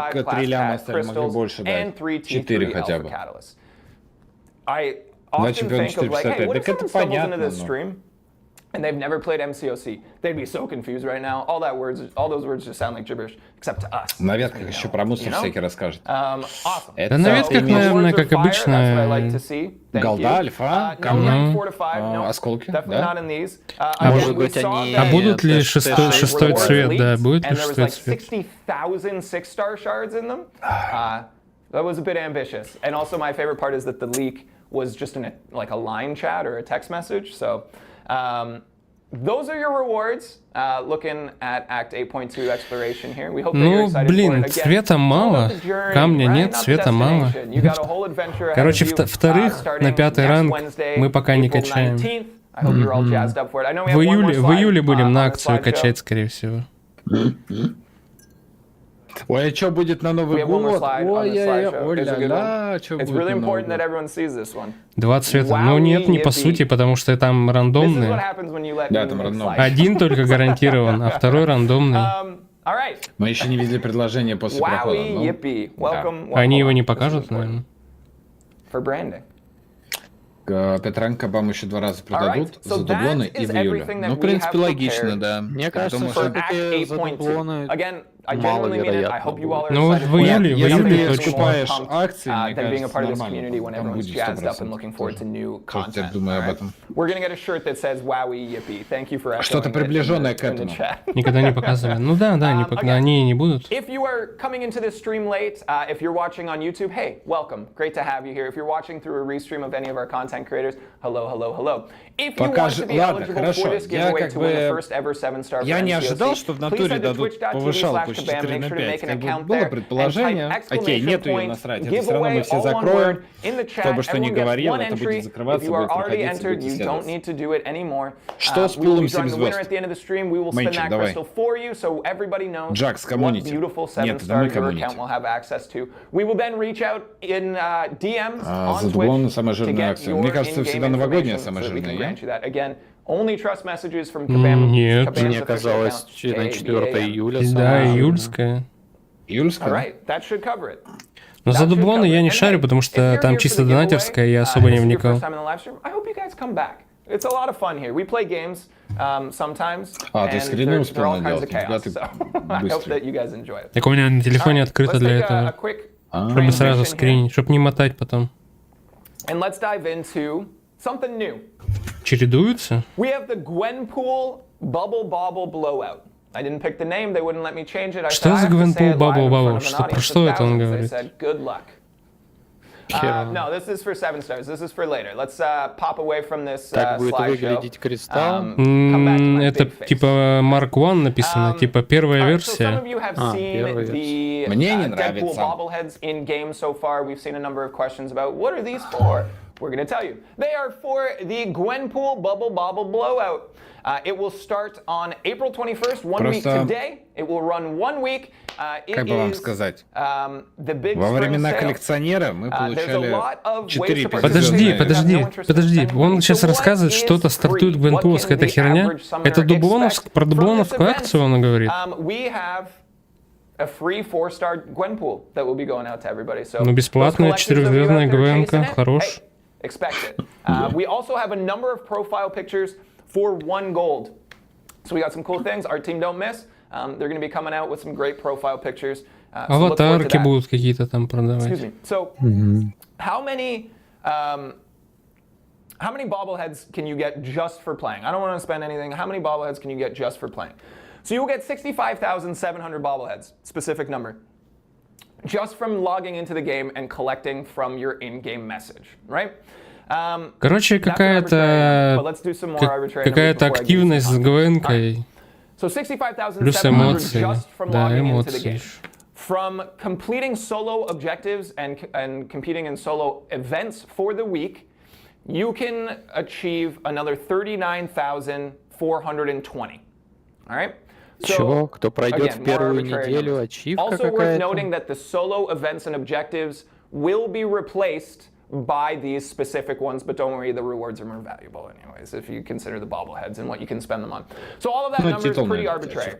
ляма остались, могли больше дать. 4 хотя бы. На чемпион 455. Так это понятно. And they've never played MCOC, they'd be so confused right now. All those words just sound like gibberish, except to us. На ветках еще про мусор всякий расскажет. Да на ветках, наверное, как обычно, голда, альфа, камни, осколки, да? Может быть, они... А будут ли шестой цвет, да, будет ли шестой цвет? That was a bit ambitious. And also my favorite part is that the leak was just in a line chat or a text message, so... those are your rewards. Looking at Act 8.2 exploration here. We hope that you're excited for it. Again, цвета мало, камня нет, цвета мало. Короче, вторых на 5-й ранг мы пока не качаем. В июле будем на акцию качать, скорее всего. Ой, а что будет на Новый год? Ой-ля-ля, что будет на Новый год? 2 цвета. Ну нет, не по сути, потому что там рандомные. Да, там рандомный. Один только гарантирован, а второй рандомный. Мы еще не видели предложение после прохода. Они его не покажут, наверное. Петранка вам еще 2 раза продадут за дублоны и в июле. Ну, в принципе, логично, да. Мне кажется, все-таки за дублоны маловероятно. Ну вот в июле Если точно. покупаешь акции, мне кажется, нормально. Там будет 100%. Что теперь думаю об этом? Что-то приближенное к этому. Никогда не показывали. Ну да, они не будут. If you are coming into this stream late, if you're watching on YouTube, hey, welcome. Great to have you here. If you're watching through a restream of any of our content creators, hello. If you want to be eligible for this giveaway to win the first ever 7-star Я не ожидал, что в натуре дадут повышалку 4 на 5. Как бы было предположение. Окей, нету ее насрать. Это все равно мы все закроем. Кто бы что ни говорил, это будет закрываться, будет находиться, будет исследоваться. Что с пулом 7 звезд? Мэнчик, давай. Джакс, коммунити. Нет, это мы коммунити. За дублон самая жирная акция. Мне кажется, всегда новогодняя самая жирная. Нет, мне казалось, на 4 июля. Да, июльская. Июльская? Но за дублоны я не шарю, потому что там чисто донатерская, я особо не вникал. А, ты скрины успел наделать? Когда ты быстрый. Так у меня на телефоне открыто для этого. Чтобы сразу скринить, чтобы не мотать потом. Something new. Чередуются? We have the Gwenpool Bubble Bobble Blowout. I didn't pick the name, they wouldn't let me change it. I Что за Гвенпул Бабл? Про что это он говорит? They said, good luck. No, this is for 7 stars. This is for later. Let's pop away from this Как будет выглядеть кристалл? Это типа Mark One написано, типа первая версия. Первая версия. Мне не нравится. Bobbleheads in game so far. We've seen a number of questions about what are these for? We're going to tell you. They are for the Gwenpool Bubble Bobble Blowout. It will start on April 21st, one week today. It will run 1 week. Как бы вам сказать? The big Во времена spring sale. коллекционера мы получали 4 Подожди. Он сейчас рассказывает, что-то стартует гвенпуловская эта херня. Это про дублоновскую акцию он говорит. We have a free 4-star Gwenpool that will be going out to everybody. So Ну, бесплатная 4-звездная гвенка, хорош. Expect it. We also have a number of profile pictures for 1 gold. So we got some cool things. Our team don't miss. They're going to be coming out with some great profile pictures. Аватарки будут какие-то там продавать. Excuse me. So, how many bobbleheads can you get just for playing? I don't want to spend anything. How many bobbleheads can you get just for playing? So you will get 65,700 bobbleheads, specific number, just from logging into the game and collecting from your in-game message, right? Короче, какая-то активность с гвенкой. Плюс эмоции. Да, эмоции. From completing solo objectives and competing in solo events for the week, you can achieve another 39,420. All right? Чего? Кто пройдет в первую неделю, ачивка Also worth noting какая-то? that the solo events and objectives will be replaced by these specific ones, but don't worry, the rewards are more valuable anyways if you consider the bobbleheads and what you can spend them on. So all of that number is pretty arbitrary.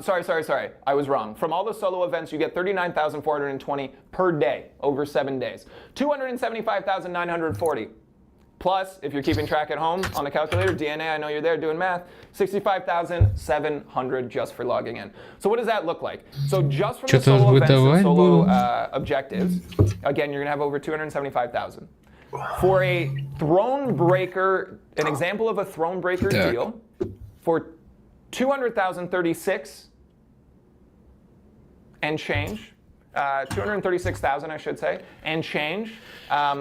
Sorry. I was wrong. From all the solo events, you get 39,420 per day over 7 days. 275,940. Plus, if you're keeping track at home on a calculator, DNA, I know you're there doing math, 65,700 just for logging in. So what does that look like? So just from the solo events and solo objectives, again, you're going to have over 275,000. For a Throne Breaker, an example of a Throne Breaker deal, for 200,036 and change, 236,000, I should say, and change.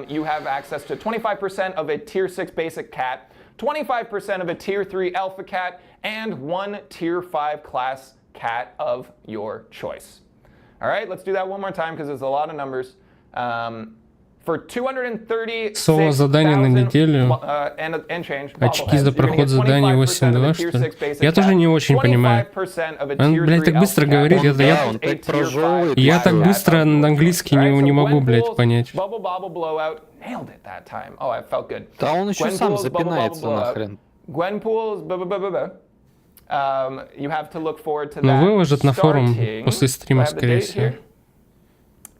You have access to 25% of a Tier 6 basic cat, 25% of a Tier 3 alpha cat, and 1 Tier 5 class cat of your choice. All right, let's do that one more time because there's a lot of numbers. For 236,000 Соло задание на неделю. Очки за проход заданий 8.2, что ли? Я тоже не очень понимаю. Он, блядь, так быстро говорит. Я так быстро на английский не могу, блядь, понять. Да он еще сам запинается нахрен. Но выложат на форум после стрима, скорее всего.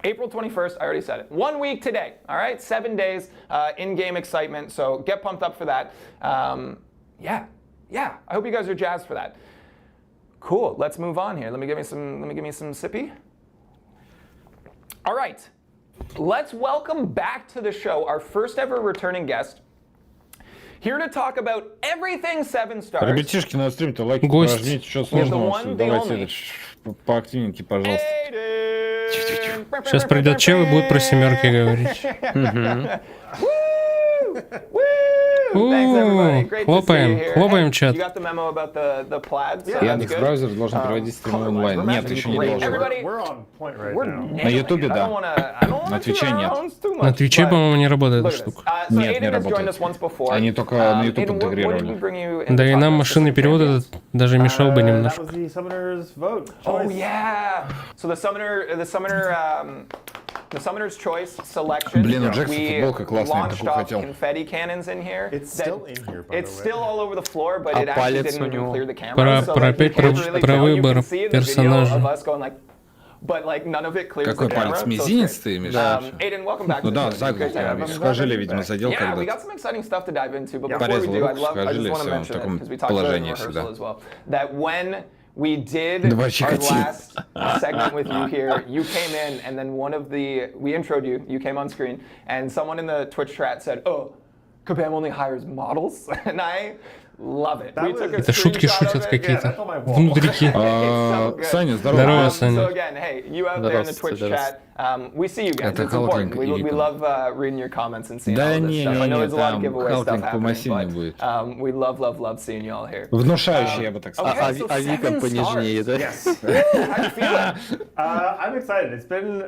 April 21st, I already said it. 1 week today, all right? 7 days in-game excitement, so get pumped up for that. Yeah, I hope you guys are jazzed for that. Cool, let's move on here. Let me give me some sippy. All right, let's welcome back to the show our first ever returning guest. Here to talk about everything 7 stars. Ребятишки, на стрим-то лайки прожмите, что сложного. Давайте поактивненько, пожалуйста. Сейчас придет чел и будет про семерки говорить. Хлопаем чат. Яндекс браузер должен проводить стримы онлайн. Нет, еще не должен. На Ютубе, да. На Твиче нет. На Твиче, по-моему, не работает эта штука. Нет, не работает. Они только на Ютуб интегрировали. Да и нам машинный перевод этот даже мешал бы немножко. The Summoner's Choice selection. Блин, у Джекса футболка классная, я такую хотел. Confetti cannons in here. It's still in here, by the way. It's still all over the floor, but it actually didn't even clear the camera. Опять про выбор персонажа. But like none of it clears Какой the camera. палец? Мизинец ты имеешь? Aiden, welcome back. Ну да, загнул. Сухожилие, видимо, задел когда-то. Yeah, we got some exciting stuff to dive into, but before we do, I just want to mention it because we talked about it in rehearsal as well. That when we did our last segment with you here, you came in and then we introed you, you came on screen, and someone in the Twitch chat said, oh, Kabam only hires models, and I love it. Это шутки шутят какие-то. Внутрики. Саня, Здорово, Саня. So again, hey, you out there in the Twitch chat, we see you guys. It's important. We love reading your comments and seeing all this stuff. I know there's a lot of giveaway stuff happening, but we love seeing you all here. Внушающий, я бы так сказал. А Викон понежнее, да? How you feeling? I'm excited. It's been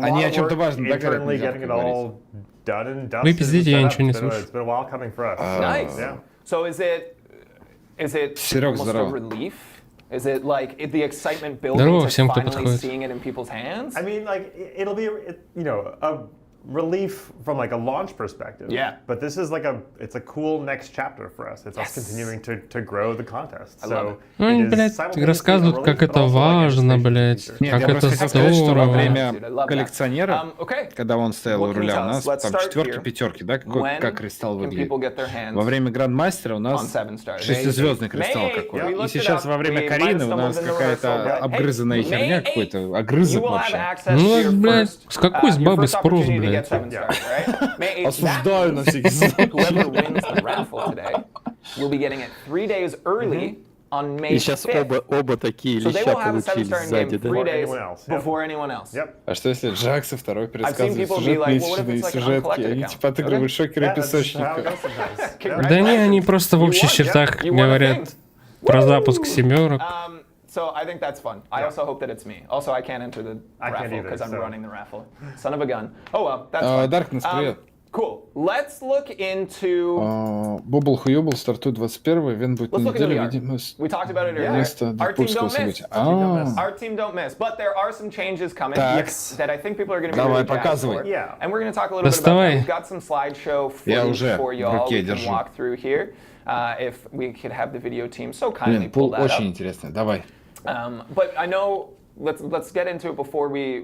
Они о чем-то важном internally getting it all done and dusted. Вы пиздите, я ничего не It's слышу. been a while coming for us. Nice. Yeah. So is it Серег, almost a здорово. relief? Is it like the excitement building Здорово to всем, кто finally подходит. seeing it in people's hands? I mean, like, it'll be, you know, a relief from like a launch perspective. Yeah. But this is like it's a cool next chapter for us. It's us continuing to grow the contest. love So Ну, они, it is блядь, simultaneously рассказывают, a как relief, это but also, like, важно, anticipation блядь. feature. Нет, Как я это просто хотел сказать, что во здорово. время Dude, I love that. коллекционера, Okay. когда он стоял What у can you руля, tell у us? нас Let's там start четверки, here. пятерки, да, When как кристалл can выглядит. people get their hands Во время Грандмастера у on нас 7 stars? шестизвездный кристалл May 8th, we какой-то. И looked it сейчас up. во время We Карины might у have нас stumbled into какая-то rehearsal, but, обгрызанная hey, херня, May какой-то 8th, огрызок you will have вообще. access Ну, to your блядь, first, с какой с your бабы first спрос, opportunity to блядь? get 7 stars, right? May 8th, Осуждаю на всякий случай. whoever wins the raffle today will be getting it 3 days early on May И сейчас 5th. оба такие So they леща will have a 7 получили star in сзади, game да? 3 days anyone else, yeah. before anyone else. Yep. А что если Джакса второй seen пересказывает people be сюжет like, well, what if месячные it's like an сюжетки, uncollected они account? типа отыгрывают шокеры Yeah, that's how it песочника. goes sometimes. Yeah. Congrats. Да не, они просто в общих You won, чертах yeah. You won a говорят thing. про запуск семерок. So I think that's fun. I also hope that it's me. Also, I can't enter the I can't raffle either, because I'm so. running the raffle. Son of a gun. Oh well, that's fun. Даркнесс, привет. Cool. Let's look into. Бобл Хуёбл стартует 21-й, Вен будет на Let's look into неделю, the art. видимо, We talked about it earlier. место Our team Дэдпульского don't miss. события. Our team don't miss, but there are some changes coming Так. that I think people are going to be Давай, really jazzed показывай. for. Yeah. And we're going to talk a little bit about Доставай. that. We've got some slideshow Я footage уже for в y'all. руке We can держу. walk through here. If we could have the video team so kindly Блин, pull пул that очень up. интересный, давай. But I know let's get into it before we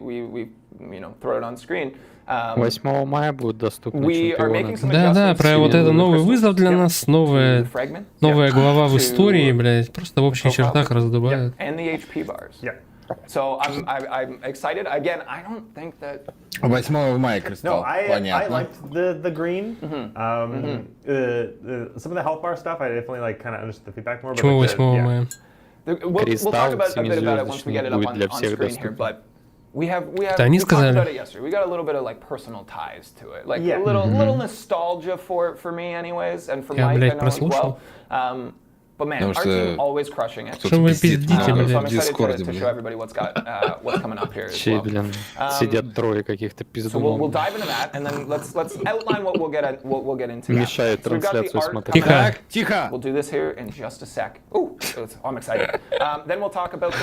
throw it on screen. 8 мая будут доступны We are making чемпионы. some Да-да, adjustments про вот to это новый crystals. вызов для нас, To новая the fragment. глава в To истории, блядь, просто в общих profile чертах picture. раздувают. And the HP bars. Yeah. So I'm excited. Again, I don't think that 8 мая No, кристалл, I понятно. liked the green. Some of the health bar stuff, I definitely like kind of understood the feedback more. But Почему like 8 мая? we'll talk about a bit about it once we get it up будет on для всех screen here. доступен. But we Это они talked сказали? about it yesterday. We got a little bit of like personal ties to it, like Yeah. a little nostalgia for me, anyways, and for Я, Mike, I блядь, know as прослушал. well. But man, Потому our что team always crushing it. Что вы пиздите, So I'm блядь? excited Дискорде, to блин. show everybody what's coming up here as Чей, well. блин, сидят трое каких-то So we'll пиздунов. dive into that, and then let's outline what we'll get into. Мешает So we've got the трансляцию art смотреть. coming up. Тихо. Тихо! We'll do this here in just a sec. Ooh, I'm excited. Then we'll talk about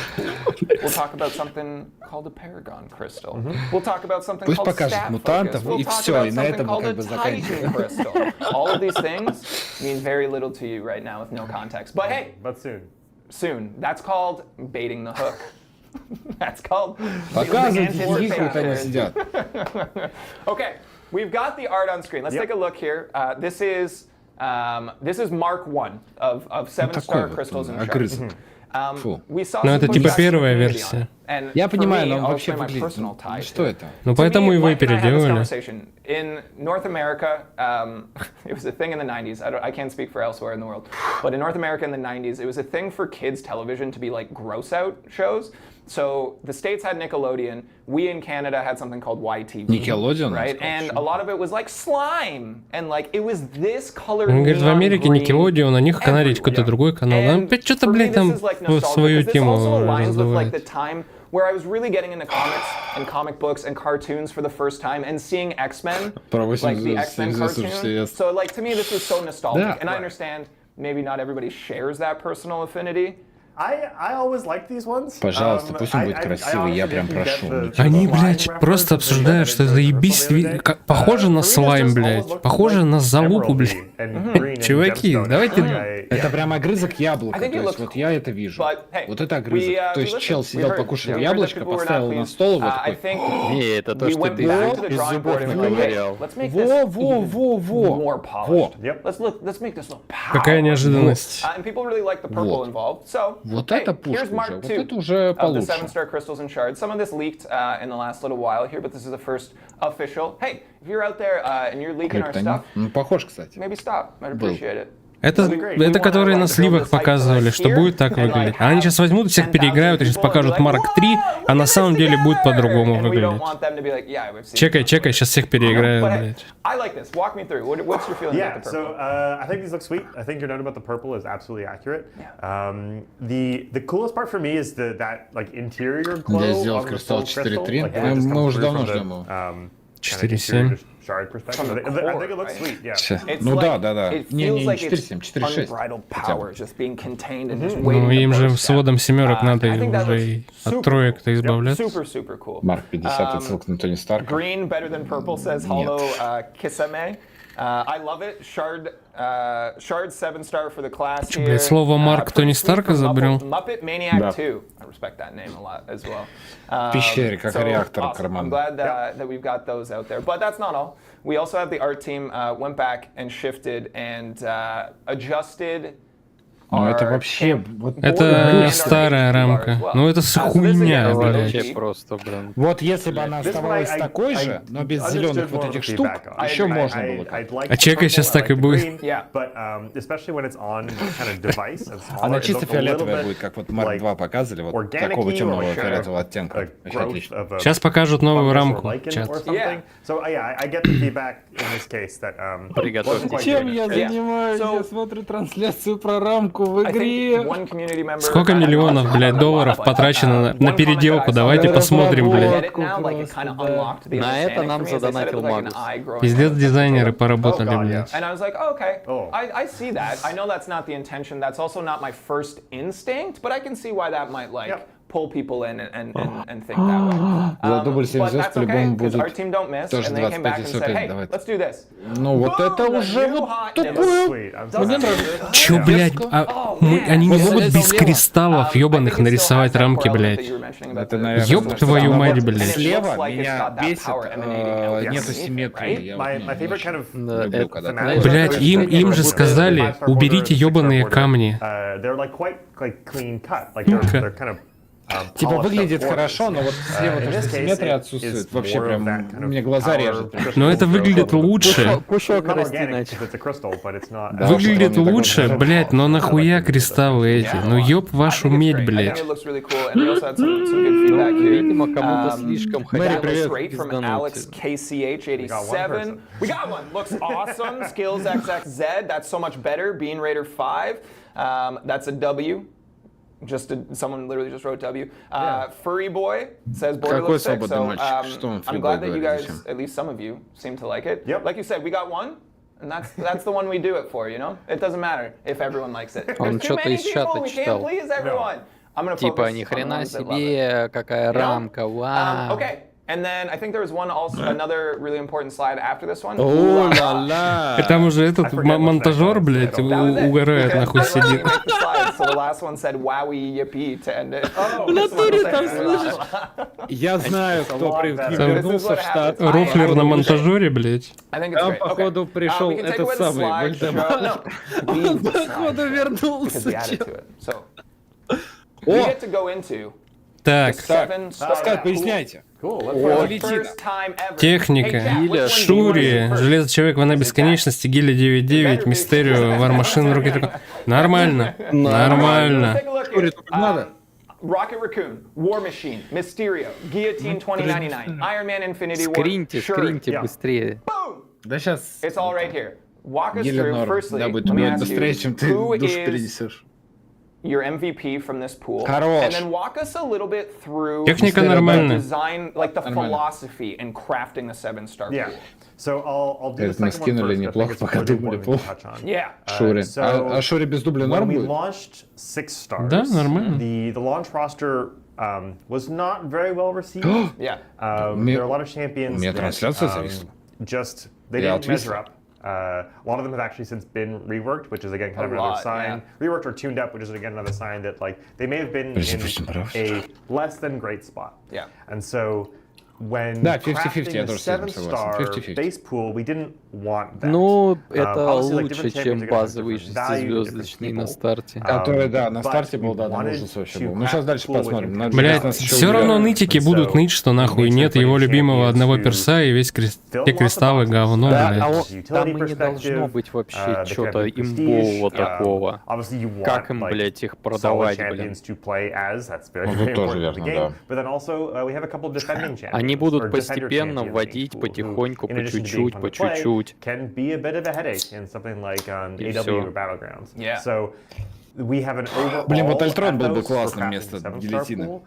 something called a Paragon crystal. We'll talk about something Пусть called покажет stat мутантов, focus. We'll и talk всё, about и на something этом called как a бы Titan заканчиваем. crystal. All of these things mean very little to you right now with no context. But hey, But soon. soon. That's called baiting the hook. That's called Показывайте, building тихо, вот они anticipation. сидят. Okay, we've got the art on screen. Let's Yep. take a look here. This is Mark 1 of 7-star вот crystals and огрызок. shards. Фу. We saw Ну, some это типа pushback первая from the community версия. on it. And Я for понимаю, me, но он I'll вообще explain my выглядит... personal tie Что to it. это? Ну To поэтому me, его и Mike and I had this переделали. conversation. In North America, it was a thing in the 90s. I can't speak for elsewhere in the world, but in North America in the 90s, it was a thing for kids television to be like gross out shows. So the States had Nickelodeon. We in Canada had something called YTV. Nickelodeon, right? And a lot of it was like slime, and like it was this color. Он говорит, в neon Америке green Никелодеон, на них канале какой-то everywhere. другой канал. Он And опять что-то, for me, блядь, там this is like в nostalgia, свою 'cause this тему also aligns with like the раздувает. time where I was really getting into comics and comic books and cartoons for the first time and seeing X-Men, Про like the X-Men 80 cartoon. лет. So like to me, this was so nostalgic, Yeah. and I understand maybe not everybody shares that personal affinity. I always like these ones. Пожалуйста, пусть он будет красивый, я прям прошу. Они, блядь, просто обсуждают, что заебись, похоже на слайм, блядь, похоже на залупу, блядь. Чуваки, давайте... Это прям огрызок яблока, I то think it есть looks вот я это вижу. But, hey, Вот это огрызок. То есть чел сидел, покушал we heard яблочко, that people were not поставил на pleased. стол, вот I такой. think Не, это то, we что went ты back to the из drawing зубов board and went, okay, наковырял. let's make this more polished. Yep. Let's make this look powerful. Какая неожиданность. And people really like the purple Вот. involved. So Вот hey, это пушка here's Mark уже, вот II это уже of the получше. 7-star crystals and shards. Some of this leaked in the last little while here, but this is the first official. Hey, if you're out there and you're leaking our Криптонит. stuff, Ну, похож, кстати. maybe stop. I'd Был. appreciate it. Это которые на сливах показывали, что будет так выглядеть. А они сейчас возьмут и всех переиграют, и сейчас покажут Марк 3, а на самом деле будет по-другому выглядеть. Чекай, сейчас всех переиграют, блядь. I like this. Walk me through. What's your feeling Yeah, about the so purple? I think these look sweet. I think your note about the purple is absolutely accurate. The coolest part for me is that like interior glow. Я сделал on the кристалл full crystal. 4.3. Like, it just Мы comes уже through давно from the, ждем его. kind of 4.7. interior shard perspective. I think it looks sweet. Yeah. It's Ну like, да. It Не, feels не like it's 4.7, 4.6. unbridled power just being contained and just waiting Ну to им же burst с сводом out. семерок надо I think that уже looks и super от троек-то cool. избавляться. Super cool. Марк 50, отсылка на Тони Старка. Green better than purple, says Hollow Kisame. I love it. Shard 7-star for the class here. Блядь, слово Марк Тони Старка забрел. Muppet Maniac Да. 2. I respect that name a lot as well. Пещере, как реактор awesome. I'm карман. glad that we've got those out there. But that's not all. We also have the art team went back and shifted and adjusted. Ну это вообще... Вот, Это старая рамка. Ну это хуйня, блядь. Вообще просто, блин. вот если бы она This one оставалась такой же, но без зеленых вот этих штук, еще можно было. А чекай, сейчас так и будет. But especially when it's on kind of device and smaller, Она it чисто looks a little фиолетовая bit будет, как вот Марк like 2 показывали, вот такого organic-y темного or фиолетового a оттенка. Вообще growth отлично. of a Сейчас покажут новую fungus or рамку. lichen Чат. or something. So yeah, I get the feedback in this case that Приготовьтесь. wasn't quite Чем good. я занимаюсь? So- Я смотрю трансляцию про рамку в I think игре. one community member Сколько миллионов, блядь, долларов потрачено на переделку? Давайте посмотрим, блядь. На это нам задонатил Магнус. Пиздец, дизайнеры поработали, Oh, God, блядь. And I was like, oh, okay, Oh. I see that. I know that's not the intention. That's also not my first instinct, but I can see why that might like Yep. pull people in and think that way. За дубль 7 But звезд that's okay, по-любому because будет our team don't miss, тоже and they came back 25 and и said, 45, hey, давайте. let's do this. Ну вот Boom, это the уже new вот hot It looks такое... sweet. I'm Doesn't so it happy. look Чё, good? блядь, они не могут без кристаллов I ебаных think it still нарисовать has that рамки, core element блядь. that you were mentioning about Это, the- наверное, Ёб потому твою что мать, вот блядь. Слева It looks like it's меня got that бесит, power emanating out. нету Yes. симметрии. Я вот, My ну, favorite очень kind of люблю, когда finale Блядь, is им like же the сказали, five-star уберите border, ёбаные six-star border. камни. They're like quite like clean cut. Like they're kind of Типа polished up выглядит corners. хорошо, но вот слева In то, this что case, симметрия it отсутствует. is Вообще more of прям that kind of мне глаза power режет. crystal Но это growth. выглядит лучше. Кусок Not расти organic, начал. because it's a crystal, but it's not. Да. Выглядит что он не лучше, такой блядь, но нахуя кристаллы эти? Ну ёб вашу медь, I think блядь. it looks really cool, and we also had some good feedback here. Видимо, кому-то слишком That хотелось looks great from пиздануть. Alex KCH87. We got one. Looks awesome. Skills XXZ. That's so much better. Bean Raider 5. That's a W. Someone literally just wrote W. Furry Boy says border Какой looks sick. свободный So мальчик? Что он I'm Free glad Boy that you говорит guys, зачем? at least some of you, seem to like it. Yep. Like you said, we got one. And that's the one we do it for, you know? It doesn't matter if everyone likes it. Он There's too что-то many из чата people, we can't читал. please everyone. I'm gonna Типа, focus ни on the хрена ones that love it. себе, какая You know? рамка, вау. Okay, and then I think there was one also another really important slide after this one. О-ла-ла! И там уже этот монтажер, блядь, угорает, нахуй сидит. So the last one said wowie yippee to end it. Oh, В натуре там слышишь? Я знаю, кто вернулся в штат. Рофлер на монтажере, блядь. I think it's Там, great. походу, пришел we can take этот away the самый slide, Вальдемар. show- No, leave the slide Походу because вернулся. we added чё. to it. So we get to go into Так, seven-star Поясняйте. Cool. Let's for the first time ever. техника. Hey, Jack, which one do you Шури, wanna see first? Железный человек, война бесконечности, Гиля 9.9, Мистерио, Вармашин, руки такой. Нормально, нормально. Take a look Шури here. только надо. Rocket Raccoon, War Machine, Mysterio, Guillotine 2099, Iron Man Infinity War, Скриньте, Shuri. скриньте быстрее. Boom! Да сейчас It's all right here. Walk us Гелен through, норм. firstly, Да, будет let me убивать ask быстрее, you, чем ты who душу is перенесешь. your MVP from this pool? Хорош. And then walk us a little bit through Техника the нормальная. design, like the Нормально. philosophy in crafting the 7-star Yeah. pool. So I'll do the Это мы second one скинули first. I неплохо, think it's пока really думали important по to touch on. Yeah. Шури. So А Шури без дубля when норм we будет? launched 6 stars, Да, нормально. the launch roster was not very well received. Yeah. There are a lot of champions У меня that трансляция зависла. just they Я didn't measure отвисла. up. A lot of them have actually since been reworked, which is again kind of A another lot, sign. Reworked or tuned up, which is again another sign that like they may have been in a less than great spot. Yeah. And so Да, 50-50, я тоже с этим согласен. 50-50. Ну, это лучше, чем базовый 6-звездочный на старте. Который, да, на старте был, да, там ужас вообще был. Ну, сейчас дальше посмотрим. Блять, все равно нытики будут ныть, что нахуй нет его любимого одного перса и весь те кристаллы говно, блядь. Там и не должно быть вообще чего-то имбового такого. Как им, блядь, их продавать, блядь? Ну, тут тоже верно, да. Они будут постепенно вводить потихоньку, по чуть-чуть, по чуть-чуть. Блин, вот Альтрон был бы классным вместо гильотины.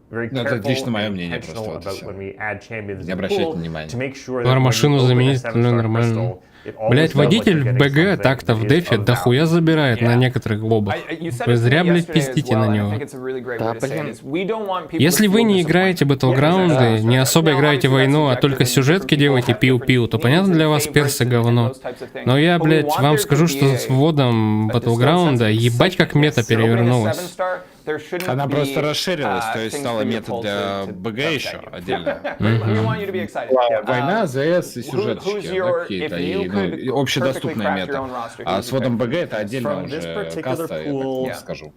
Ну, это лично мое мнение просто. Вот не обращайте внимания. Вар-машину заменить, ну, нормально. Блять, водитель в БГ так-то в дефе дохуя забирает на некоторых глобах. Вы зря, блять, пиздите на него. Да, блин. Если вы не играете батлграунды, не особо играете войну, а только сюжетки делаете пиу-пиу, то понятно для вас персы говно. Но я, блять, вам скажу, что с вводом батлграунда ебать как мета перевернулась. Она просто расширилась, то есть стала метод для БГ еще отдельно. Война, ЗС и сюжеточки какие-то, и общедоступная мета. А с вводом БГ это отдельно уже каста, я так скажу.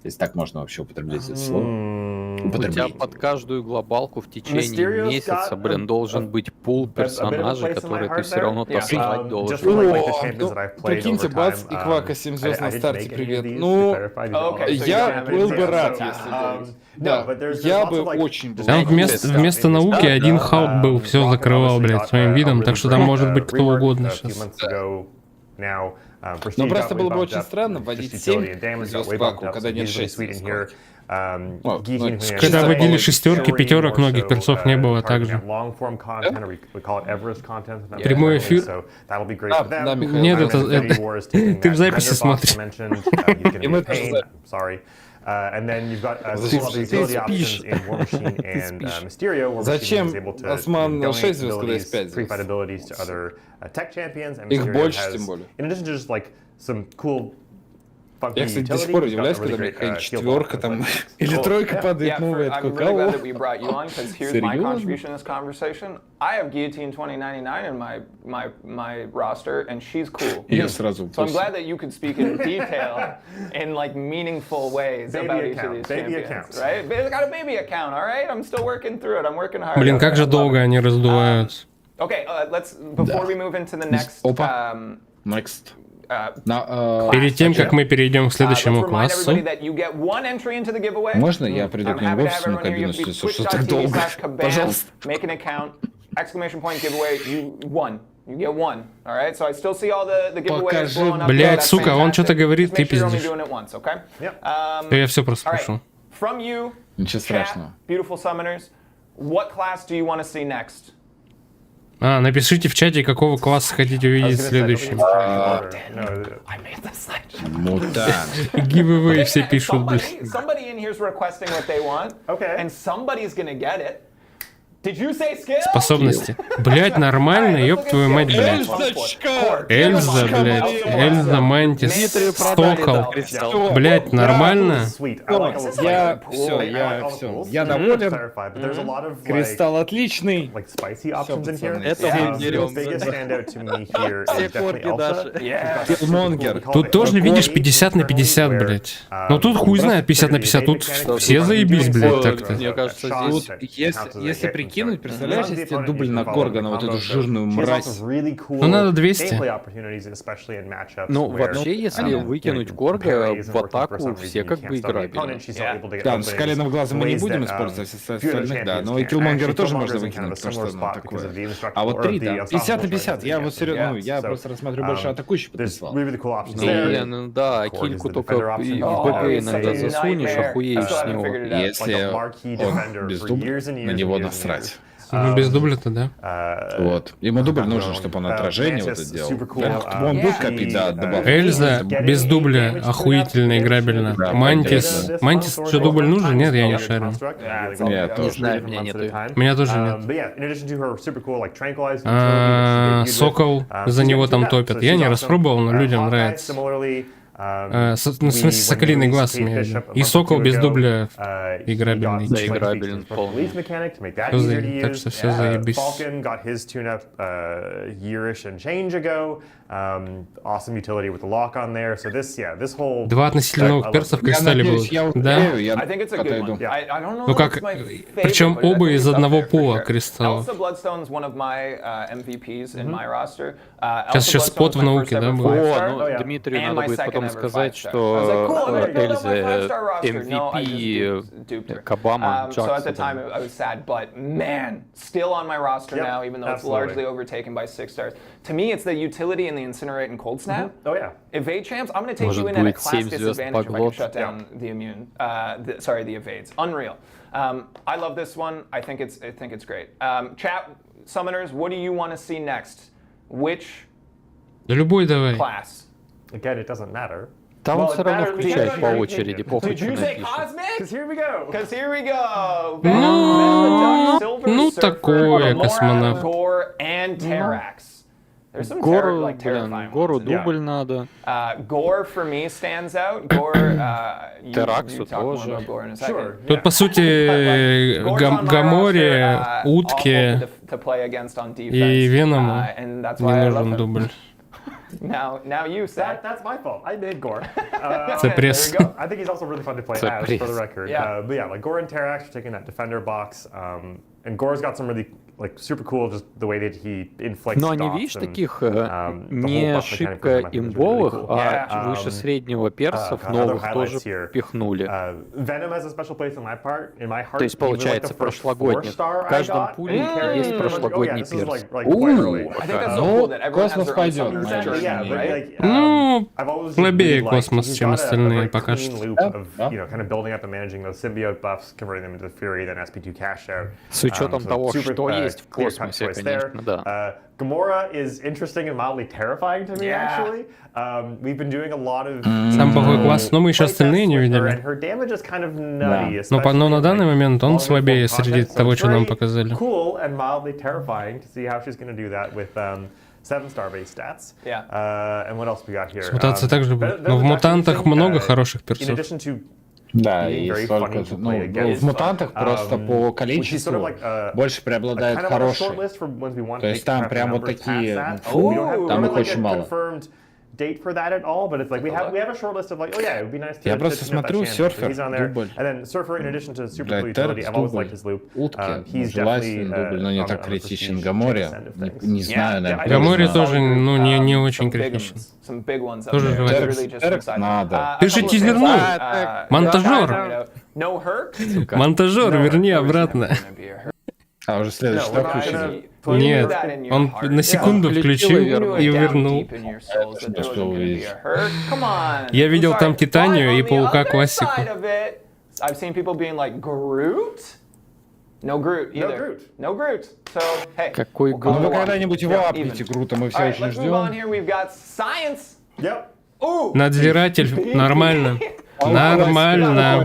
Если так можно вообще употреблять это слово. У тебя под каждую глобалку в течение месяца, блин, должен быть пул персонажей, которые ты все равно таскать должен. Прикиньте, бац, и Квака 7 звезд на старте, привет. Ну, я был бы рад, если бы. Да, я бы очень был. Там вместо науки один Халк был, все закрывал, блядь, своим видом, так что там может быть кто угодно сейчас. Но просто было бы очень странно вводить 7 звезд Кваку, когда нет 6 звезд. Когда вводили шестерки, пятерок, многих персов не было также. Прямой эфир? Да, Михаил. Нет, это... Ты в записи смотришь. И мы тоже запись. Зачем Осман 6 звезд, когда есть 5 звезд? Их больше, тем более. Я, кстати, до сих пор удивляюсь, когда мне какая-нибудь четверка там или тройка падает новая. Я такой, кого? Серьезно? Я сразу So I'm glad that you could speak in detail in like meaningful ways about each of these champions, right? It's got a baby account, all right? I'm still working through it. I'm working hard. Блин, как же долго они раздуваются. Okay, let's before we move into the next. Next. Перед тем, как мы перейдем к следующему классу. Можно я приду к ним в офисную кабину, если что так долго? Пожалуйста. Покажи. Блять, сука, он что-то говорит, ты пиздишь. Я все просто прошу. Ничего страшного. Напишите в чате, какого класса хотите увидеть следующим. Мутант. Гивэвэй все пишут. Способности. Блять, нормально, ёб твою мать, блядь. Эльза, блядь. Эльза, Мантис, Стокол. Блять, нормально? Я Я доволен. Кристалл отличный. Это мы берем. Все корки даже. Киллмонгер. Тут тоже, видишь, 50 на 50, блядь. Ну тут хуй знает 50 на 50. Тут все заебись, блядь, так-то. Мне кажется, здесь... Если прикинуть, представляешь, если тебе дубль на Горгана, вот эту жирную мразь. Ну надо 200. Ну вообще, если выкинуть Горга в атаку, все как бы играют. Да, с коленом глазом мы не будем использовать, со остальных, да. Но и Киллмонгера тоже можно выкинуть, потому что оно такое. А вот 3, да, 50 на 50. Я вот серьезно, ну, я просто рассматриваю больше атакующий потенциал. Ну да, кильку только в БГ иногда засунешь, охуеешь с него. Если он без дубля, на него насрать. Ну без дубля-то, да. Вот. Ему дубль нужен, чтобы он отражение вот это делал. Он будет копить, да, добавить. Эльза без дубля охуительно играбельно. Мантис. Мантис, что, дубль нужен? Нет, я не шарю. Я тоже. Меня тоже нет. Сокол, за него там топят. Я не распробовал, но людям нравится. Соколиный глаз имею в виду. И Сокол без дубля играбельный. Заиграбелен полный. Так что все заебись. Falcon got his tune-up year-ish and change ago. Awesome utility with the lock on there. So this whole... Два относительно новых перса в кристалле будут. Да? Ну как, причем оба из одного пола кристалла. Сейчас спот в науке, да, будет? О, ну Дмитрию надо будет потом сказать, что Эльзе MVP Кабама Джаксон. To me, it's the utility in the incinerate and cold snap. Oh yeah. Evade champs, I'm going to take you in at a class disadvantage if I can shut down the immune. The evades. Unreal. I love this one. I think it's great. Chat summoners, what do you want to see next? Which Любой давай. class? Again, it doesn't matter. Там он все равно включает по очереди, похуй, что напишет. Because here we go. Ну, такое, космонавт. Gore and Terrax. There's some Гору, terrifying Гору ones. дубль надо. Gore for me stands out. Gore, Тераксу тоже. Sure. Тут, по сути, Гаморе, Утке и Веному не нужен дубль. Now you say. That's my fault. I made Gore. Цепресс. I think he's also really fun to play as, for the record. Yeah. But yeah, like Gore and Terrax are taking that defender box. And Gore's got some really like super cool just the way that he inflicts. Но они, видишь, таких не шибко имбовых, а выше среднего персов новых тоже пихнули. То есть получается прошлогодний. В каждом пуле есть прошлогодний перс. Ну, космос пойдет. Ну, слабее космос, чем остальные пока что. С учетом того, что есть в космосе, конечно, да. Gamora is interesting and mildly terrifying to me, actually. We've been doing a lot of... Сам плохой класс, но мы еще остальные не видели. Но на данный момент он слабее среди того, что нам показали. Cool and mildly terrifying to see how she's going to do that with 7-star base stats. And what else we got here? Мутация также будет. Но в мутантах много хороших персов. Да, и столько, в мутантах просто по количеству больше преобладают хорошие. То есть там прям вот такие, там их очень мало. Я просто смотрю, серфер, дубль. Блядь, Терекс, дубль, утки, желательно дубль, но не так критичен. Гаморе, не знаю, наверное. Гаморе тоже, ну, не очень критичен. Тоже желательно. Терекс надо. Ты же тизернул! Монтажер! Монтажер, верни обратно. А уже следующий так включили? Нет, он на секунду включил и вернул. Я видел там Титанию и Паука классику. Какой Грут? Ну вы когда-нибудь его апните, Грута, мы все очень ждем. Надзиратель, нормально. Нормально.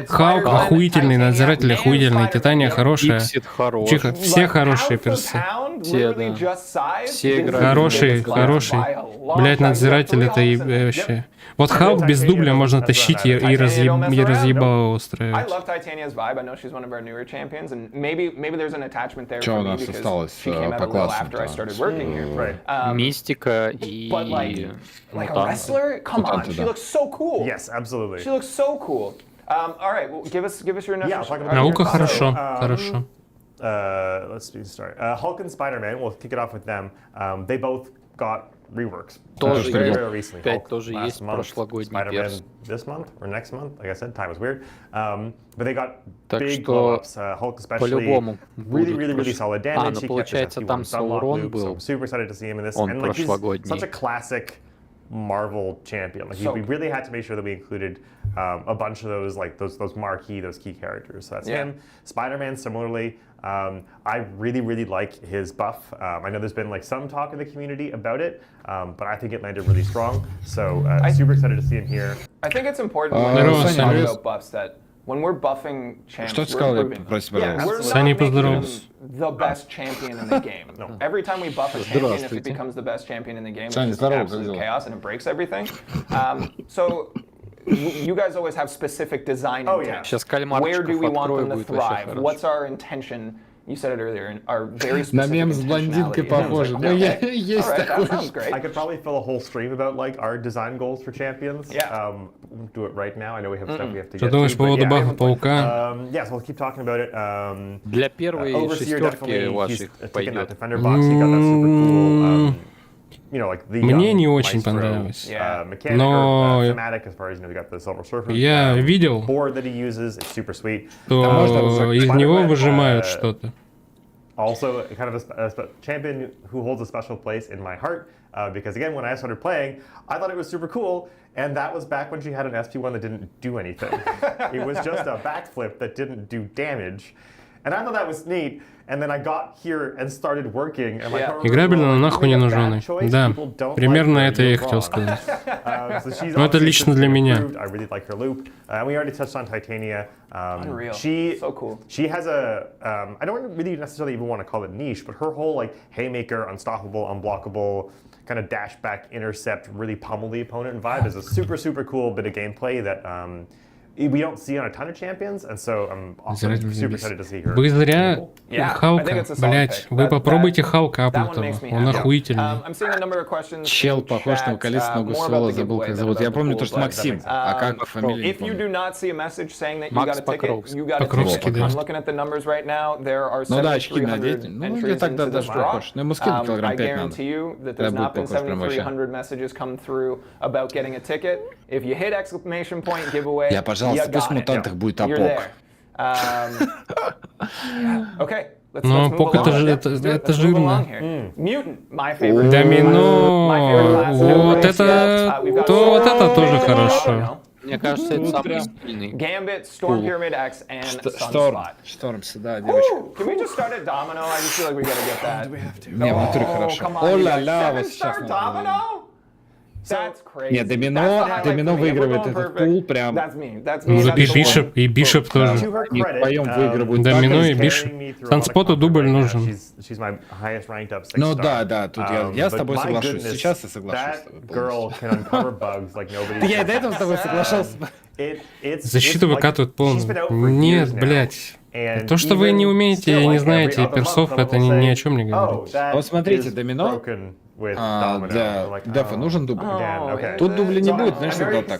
Халк охуительный, Надзиратель охуительный, Титания хорошая. Чиха, все хорошие персы. Все, да. Все играют. Хороший. Блять, Надзиратель это и вообще. Вот Халк без дубля можно тащить и разъебало устраивать. Что у нас осталось по классам? Мистика и Mutанты, да. Yes, absolutely. She looks so cool. All right, well, give us your initial. Наука хорошо, хорошо. Let's start. Hulk and Spider-Man, we'll kick it off with them. They both got reworks. Тоже very, есть. very recently. Опять Hulk тоже last есть month, прошлогодний Spider-Man перс. this month or next month. Like I said, time is weird. But they got Так big что blow-ups. Hulk especially по-любому really, будут really solid damage. ну He kept his получается, SP1 там sunlock Саурон loop, so был. I'm super excited to see him in this. Он And like he's прошлогодний. such a classic Marvel champion. Like we really had to make sure that we included a bunch of those like those marquee, those key characters. So that's him. Spider-Man similarly. I really like his buff. I know there's been like some talk in the community about it, but I think it landed really strong. So super excited to see him here. I think it's important to talk about buffs that when we're buffing champs, Что ты we're сказал? Я improving. просить Yeah, пожалуйста. we're not Саня, making him поздоровался. the best champion in the game. Every time we buff a champion, if it becomes the best champion in the game, it's Саня, just здорово, absolute как дела? chaos and it breaks everything. So you guys always have specific design Oh, intent. yeah. Сейчас Where do кальмарчиков we want открою, them to будет вообще thrive? хорошо. What's our intention? You said it earlier. Our very На specific мем с блондинкой похоже. Ну, есть All right, такой. that sounds great. I could probably fill a whole stream about like our design goals for champions. Yeah. Won't do it right now. I know we have stuff we have to Что get думаешь to. по but поводу yeah, бафа паука? Yeah, so we'll keep talking about it. Для первой Overseer шестерки definitely, ваших he's taking that пойдет. defender box. He got that super cool. You know, like the Мне не young очень maestro, понравилось. mechanic Но or thematic as far as you know, we got the Silver Surfer. Я видел, board that he uses. It's super sweet. что из него Spider-Man, выжимают что-то. Also, kind of a champion who holds a special place in my heart. Because again, when I started playing, I thought it was super cool, and that was back when she had an SP1 that didn't do anything. It was just a backflip that didn't do damage. And I thought that was neat, and then I got here and started working. And my Играбельно, но нахуй не нужны. Да, примерно это я и хотел сказать. Но это лично для меня. I really like her loop. We already touched on Titania. Unreal. So cool. She has a, I don't really necessarily even want to call it niche, but her whole like haymaker, unstoppable, unblockable, kind of dash back, intercept, really pummel the opponent vibe is a super, super cool bit of gameplay that we don't see on a ton of champions, and so I'm also super excited to see her. Вы зря Yeah, I Халка, think it's a solid блять, pick. вы That- попробуйте that- Халка that one апнутого, makes me он happy. охуительный. I'm seeing a number of questions Чел in похож на chat, количественного more гусола, about the забыл, как giveaway зовут. than Я about помню the то, что cool Максим. blood. А как фамилия, не If you помню. do not see a message saying that you Макс got a ticket, Покровский. you got a Покровский, ticket. да. I'm looking at the numbers right now. There are Ну да, очки 7,300 надеть. Ну, entries я тогда into this даже draw. похож. Ну, ему скидку килограмм I 5 надо. guarantee you that Тогда there's будет not been похож прям вообще. 7,300 messages come through about getting a ticket. If you hit exclamation point giveaway, Я, пожалуйста, you пусть в got it. мутантах будет You're апок. there. Okay. Let's Ну, move апок along. это же- Let's это- do it. это Let's move жирно. along here. Mutant, my favorite. Домино, My favorite class вот ever. это, We've got то вот это Storm, тоже Pyramid, хорошо. Domino, Мне кажется, это самый прям. стильный. Gambit, Storm Cool. Pyramid X, and Шторм. Sunspot. Шторм сюда, девочка. Ooh, can we just start at Domino? I just feel like we gotta get that. Не, в натуре Oh, хорошо. come on, you guys. О-ля-ля, вот сейчас 7-star надо. Domino? That's crazy. Не, домино- That's the highlight домино for me. If we're выигрывает going этот perfect, пул прям. That's me. That's me. Ну, That's и the Бишоп, one. и Бишоп тоже. To her Не credit, вдвоем выигрывают. Домино и she's Бишоп. carrying me through a lot of Санспоту content дубль right now. нужен. She's my highest ranked up 6 Ну star. да, да, тут я с But тобой my соглашусь. goodness, Сейчас я соглашусь с тобой That girl полностью. can uncover bugs like nobody. Я и до этого с тобой соглашался. Защиту выкатывают полностью. Нет, блядь. То, что вы не умеете и не знаете персов, это ни о чем не говорит. Вот смотрите, домино, для дефа нужен дубль. Тут дубля не будет, знаешь, что так.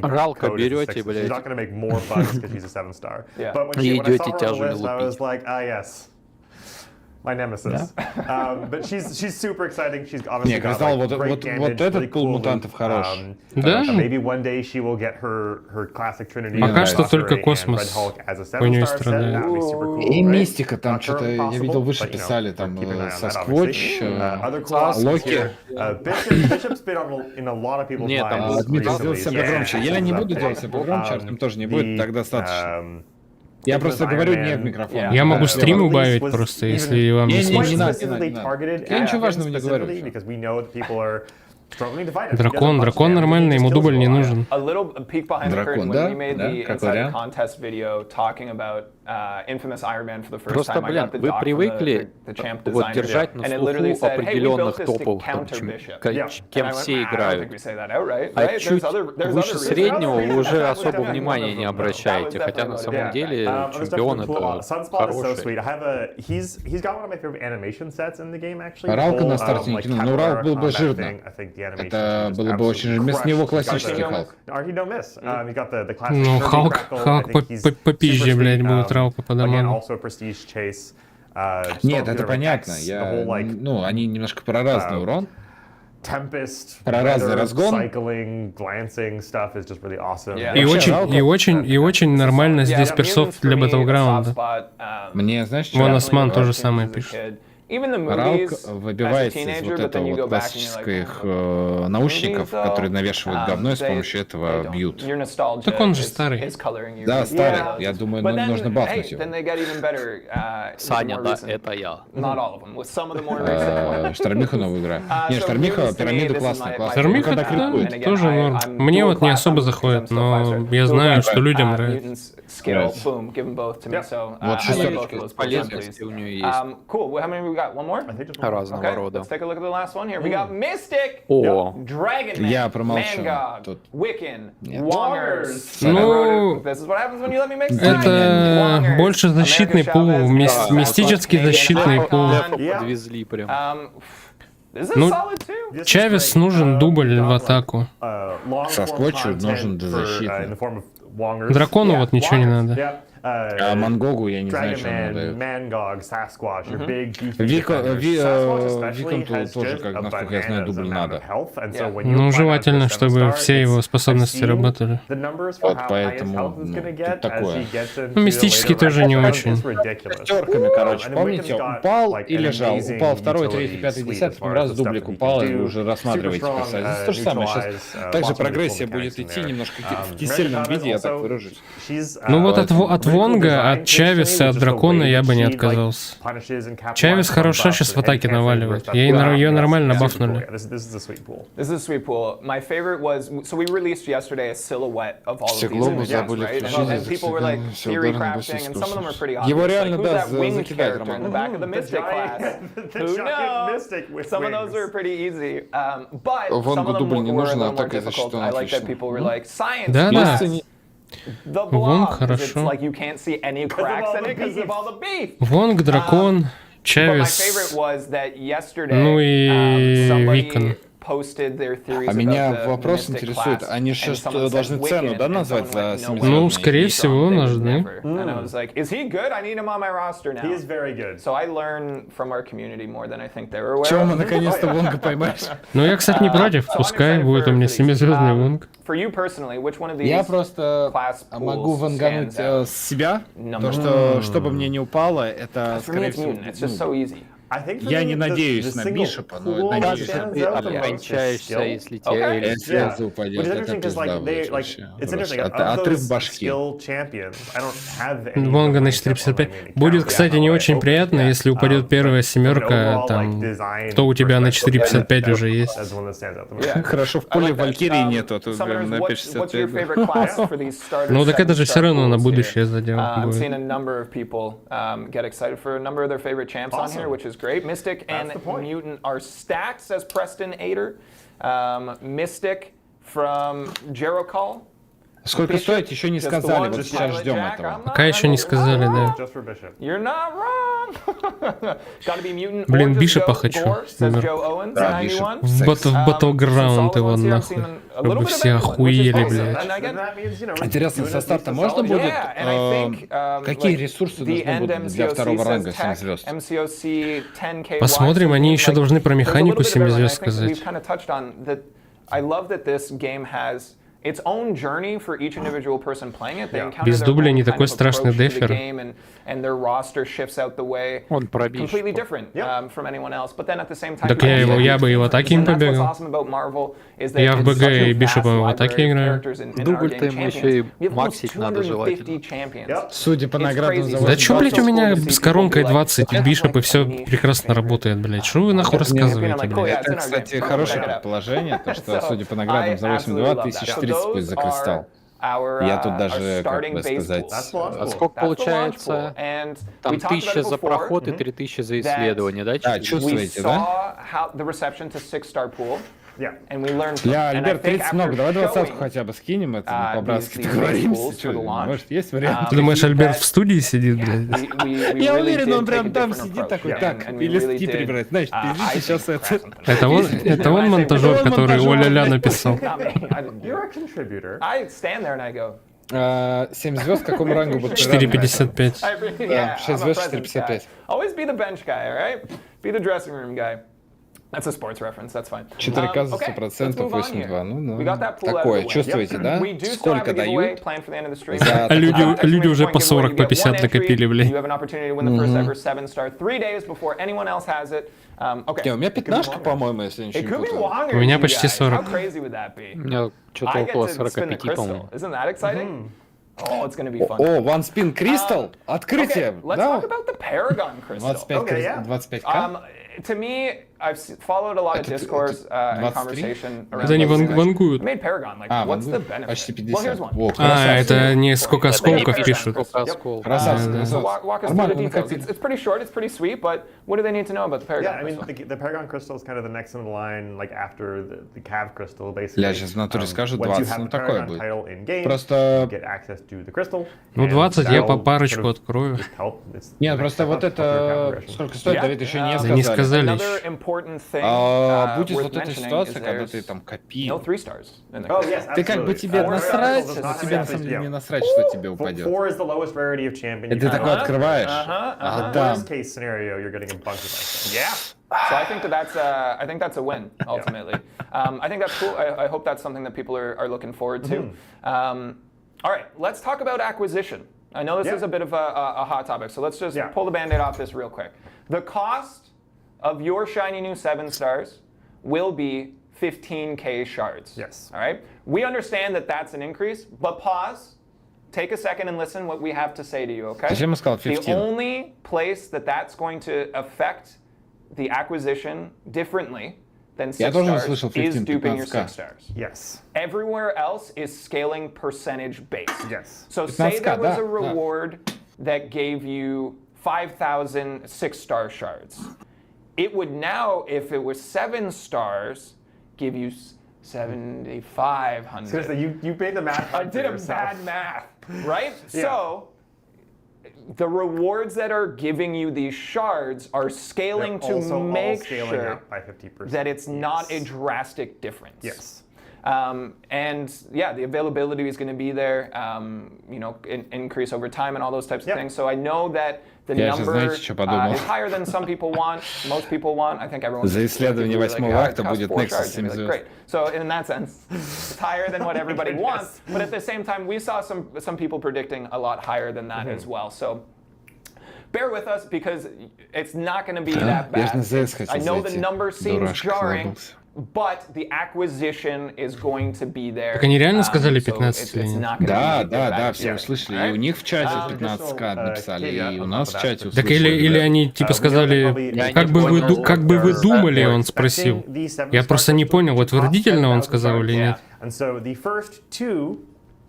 Ралка берете, блядь. И идете тяжело лупить. My nemesis. But she's super exciting. She's obviously Не, got сказал, like, вот great gambit, этот really пул cool мутантов loop. хорош. Да? Maybe one day she will get her classic Trinity. Пока and что Valkyrie только and Космос Red Hulk as a 7-star хуйней set. страдает. That would be super cool, И right? мистика, там Not что-то, current я видел, possible, выше but, you know, писали, там keeping an eye on со that, скотч, obviously. Other Colossus Локи. here. Bishop's been in a lot of people's Нет, там minds Дмитрий, recently. сделай себя погромче. Я не буду делать себя погромче, Артем тоже не будет, так достаточно. Я просто говорю не в микрофон. Я могу стрим убавить просто, если вам не Не слышно. надо. Я ничего важного не говорю. Дракон нормальный, ему дубль не нужен. A little peek behind the curtain Дракон, when да? we made Да, the как Inside вариант. Contest video talking about infamous Iron Man for the first Просто, time. I блин, got the вы doc from привыкли the champ вот designer, держать на and it literally слуху said, hey, we built определенных this to топов, counter Bishop. кем And I went, все I don't think играют. we say that outright, А right? чуть There's выше other среднего reasons. вы уже That was особо definitely внимания one of не them. обращаете, That was хотя на definitely самом one of them. деле чемпион это Sunspot is so sweet. хороший. I have he's got one of my favorite animation sets in the game actually. Ралка The на whole, старте не like, кинул, но Ралк был бы combat жирно. thing, I think the animation Это just было бы очень absolutely жирно. Вместо него crushed. классический Got the- Халк. Or he don't miss. You got the classic Ну, Kirby Халк crackle. I think he's по пизже, super блядь, sweet. будет Ралка по Again, дамагу. also prestige chase. Нет, Storm это Pyramid понятно. X, Я, the whole, like, ну, они немножко про разный урон. Tempest, Про разный weather, разгон. cycling, glancing stuff is just really awesome. Yeah. И Вообще, очень нормально здесь персов для Battleground. Мне, знаешь, Вон что? Осман тоже самое пишет. Раук выбивается из вот этого вот классических наушников, которые навешивают говно и с помощью этого бьют. Так он же старый. Да, старый. Я думаю, нужно бафнуть его. Саня, да, это я. Штормиха новую играю. Не, Штормиха, пирамиды классные. Штормиха, да, тоже норм. Мне вот не особо заходит, но я знаю, что людям нравится. Вот шестерочка. Полезности у нее есть. Разного рода. О, Я промолчу. Тут. Ну, это больше защитный пул, мистический защитный пул. подвезли прям. Ну, Чавес нужен дубль в атаку. Соскотчу нужен для защиты. Дракону вот ничего не надо. А Мангогу я не знаю, что он дает. Виконту тоже, как, насколько я знаю, дубль надо. Ну, желательно, чтобы все его способности работали. Вот поэтому тут такое. Ну, мистический тоже не очень. Шестерками, короче, помните, упал и лежал. Упал второй, третий, пятый, десятый, раз дублик упал, и вы уже рассматриваете персонажа. Здесь то же самое. Сейчас также прогрессия будет идти немножко в кисельном виде, я так выражусь. Ну вот от Вонга, от Чавеса, от Дракона я бы не отказался. Чавес хорошо сейчас в атаке наваливает. Ее нормально бафнули. Стекло забыли включить. Его реально, да, закидает, Роман. Вонгу дубль не нужен, а так и защиту он отлично. Да. Вонг хорошо. Вонг, Дракон, Чавес, ну и Викон. А меня вопрос интересует, они же должны цену, да, назвать за 7 Ну, скорее всего, нужны. Чего мы наконец-то Вонга поймаешь? Ну, я, кстати, не против, пускай будет у меня 7-звездный Вонг. Я просто могу вангануть с себя, то, что, чтобы мне не упало, это, скорее всего, я не надеюсь на Бишопа, но надеюсь. Ты обкончаешься, если тебе Если упадет, это пизда будет вообще. Отрыв башки. Вонга на 455. Будет, кстати, не очень приятно, если упадет первая семерка, там, кто у тебя на 455 уже есть. Хорошо, в поле Валькирии нету, а тут прям на 565. Ну, так это же все равно на будущее задел будет. Great. Mystic and Mutant are stacked, says Preston Ader. Mystic from Jericho. Сколько стоит, еще не сказали, вот сейчас ждем этого. Пока еще не сказали, да. You're not wrong. Блин, Бишопа хочу. Да, Бишоп. В Battleground его нахуй. Чтобы все охуели, блядь. Интересно, состав-то можно будет? Какие ресурсы нужны будут для второго ранга 7 звезд? Посмотрим, они еще должны про механику 7 звезд сказать. Без дубля не такой страшный дефер. Он пробил. Так я бы и в атаке им побегал. Я в БГ и Бишопом в атаке играю. Дубль-то ему еще и максить надо желательно. Судя по наградам за Да чё, блядь, у меня с коронкой 20 Бишоп и все прекрасно работает, блядь. Что вы нахуй рассказываете, блядь? Это, кстати, хорошее предположение, то что, судя по наградам за 8.2, 1030 будет за кристалл. Я тут даже, как бы сказать... А сколько получается? Там 1000 за проход и 3000 за исследование, да? Да, чувствуете, да? Бля, Альберт, 30 много, давай 20-ку хотя бы скинем, это по-братски договоримся. Что, может, есть вариант? Ты думаешь, Альберт в студии сидит, блядь? Я уверен, он прям там сидит такой, так, и листки перебирает. Значит, пишите сейчас это. Это он монтажер, который Оля-ля написал. 7 звезд к какому рангу будут? 4.55. Да, 6 звезд 4.55. Always be the bench guy, all right? Be the dressing room guy. That's a sports reference, that's fine. 4К за 100%, 8.2. Ну, такое, чувствуете, да? Сколько дают? А люди уже по 40, по 50 накопили, блядь. У меня 15, по-моему, если ничего не путаю. У меня почти 40. У меня что-то около 45, по-моему. Oh, it's gonna be fun. О, One Spin Crystal! Открытие! Okay, let's talk about the Paragon Crystal. 25К? To me, I've followed a lot of discourse and conversation around. Это они вангуют. Made Paragon, like, what's the benefit? Почти Well, here's 50. one. Это не сколько осколков пишут. Красавцы, So walk us through the details. It's pretty short, it's pretty sweet, but what do they need to know about the Paragon Yeah, I mean, Crystal? the Paragon Crystal is kind of the next in the line, like after the Cav Crystal, basically. Бля, сейчас в натуре скажу Once you 20, have ну the такое Paragon будет. title in game, Просто... you get access to the crystal. Ну, and 20 я по that'll парочку sort of открою. just help. It's Нет, the просто next вот step up of your это... progression. Сколько стоит, Давид еще не Да не сказали. сказали Another еще. important thing Будет worth вот эта mentioning ситуация, is когда ты there's там no копил. 3 stars in the Oh, crystal. yes, Ты как бы absolutely. тебе Four насрать, stars does но not тебе на have самом to- деле yeah. не насрать, что тебе упадет. 4 is the lowest rarity of champion. И you ты can такой have. открываешь, а там... Worst case scenario, you're getting a bunch of items. Yeah. So I think that's a win ultimately. I think that's cool. I hope that's something that people are looking forward to. All right, let's talk about acquisition. I know this is a bit of a hot topic, so let's just pull the Band-Aid off this real quick. The cost of your shiny new 7 stars will be 15k shards. Yes. All right. We understand that that's an increase, but pause. Take a second and listen what we have to say to you, okay? Зачем я сказал The 15? only place that that's going to affect the acquisition differently than 6 Я тоже stars услышал is 15, duping your 15K. 6 stars. Yes. Everywhere else is scaling percentage based. Yes. So say 15K, there was да, a reward that gave you 5,000 6-star shards. It would now, if it was 7 stars, give you 7,500. Seriously, you made the math. I did a yourself. bad math, right? Yeah. So the rewards that are giving you these shards are scaling They're also to all make scaling sure up by 50%. that it's not a Yes. drastic difference. Yes. And yeah, the availability is going to be there, increase over time and all those types of Yep. things. So I know that the Я сейчас, number знаете, что подумал? is higher than some people want, most people want. I think everyone. За исследование like, 8-го it акта costs будет 4 Nexus shards. 7 You'd be звезд. like, great. So in that sense, it's higher than what everybody wants. But at the same time, we saw some people predicting a lot higher than that as well. So bear with us because it's not going to be that Я ж на bad. ЗС хотел I know the зайти. number seems Дурашка jarring, слабался. but the acquisition is going to be there. Так они реально сказали So 15 или it's нет? not gonna Да, be да, that да, bad. все Yeah. услышали. Alright. И у них в чате Additional, 15к написали, и у нас в caveat чате on top of Так услышали. или они типа сказали, как бы вы думали, он спросил. Я просто не понял, утвердительно он сказал или нет. And so the first 2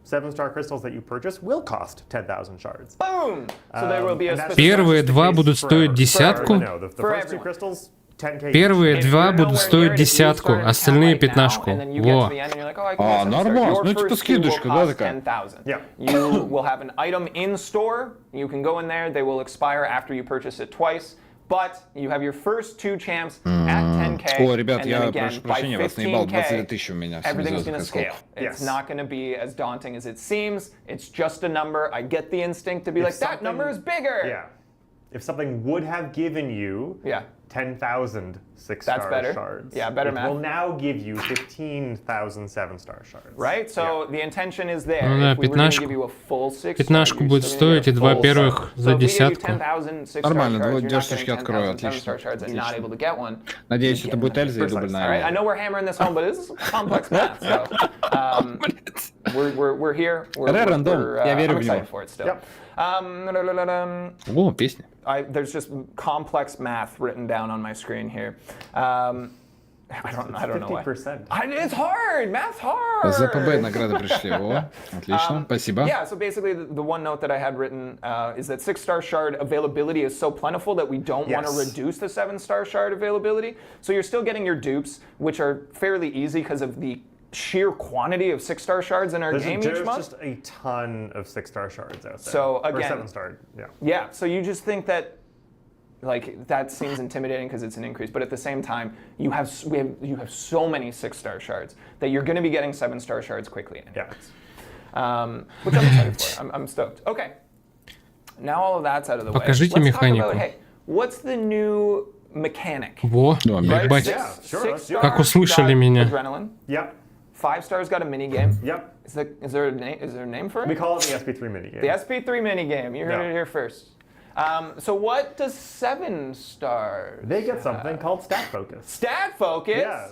7-star crystals that you purchase will cost 10,000 shards. Boom! So there will be a And that's specific. Первые 2 будут стоить десятку. No, the For first 2 everyone. crystals, 10k. Первые If 2 you're будут nowhere стоить near it, if you десятку, start an остальные account right now, 15. and then you get to Во. the end and you're like, oh, I can get 7 нормально. stars. Your Ну, типа first 2 will скидочка, да, cost такая? 10,000. Yeah. You will have an item in store. You can go in there. They will expire after you purchase it twice. But you have your first 2 champs at 10k. О, ребят, and then я again, прошу by прощения, вас наебал, 22 15k, тысячи у меня. everything's going to Сколько? scale. It's Yes. not going to be as daunting as it seems. It's just a number. I get the instinct to be like, that number is bigger. Yeah. If something would have given you Yeah. 10,000 That's 6-star better. shards, Yeah, better it math. will now give you 15,000 7-star shards. Right? So the intention is there. Ну да, If we were gonna пятнашку. give you a full 6, Пятнашку you're будет still gonna стоить, get и a 2 full первых set. за So if we give you десятку. 10,000 6-star Нормально, shards, вот you're not дёрсточки getting открою, 10,000 отлично. 7-star shards and not able to get one. Надеюсь, это будет Эльза и дубль All right? I на know we're hammering this home, but this is complex math. So we're here. Рандом. Я верю I'm в него. excited for it still. Yep. О, песня. There's just complex math written down on my screen here. I don't know why. 50%. It's hard. Math's hard. За ПБ награды пришли. О, отлично, спасибо. Yeah, so basically the one note that I had written is that 6-star shard availability is so plentiful that we don't want to Yes. reduce the 7-star shard availability. So you're still getting your dupes, which are fairly easy because of the sheer quantity of 6-star shards in our game each There's month. just a ton of 6-star shards out there. So, Or again- 7-star, yeah. Yeah, so you just think that that seems intimidating because it's an increase, but at the same time, you have so many 6-star shards that you're going to be getting 7-star shards quickly anyways. Which I'm excited for. I'm stoked. Okay. Now all of that's out of the way. Покажите Let's talk механику. about, hey, what's the new mechanic. Во, Ну, ебать. Yeah, sure, let's do it. Как услышали got меня. Adrenaline. Yep, 5 stars got a mini game. yep. Is there a name for it? We call it the SP3 minigame. The SP3 mini game. You heard Yeah. it here first. So what does 7 stars? They get something called stat focus. Stat focus. Yeah,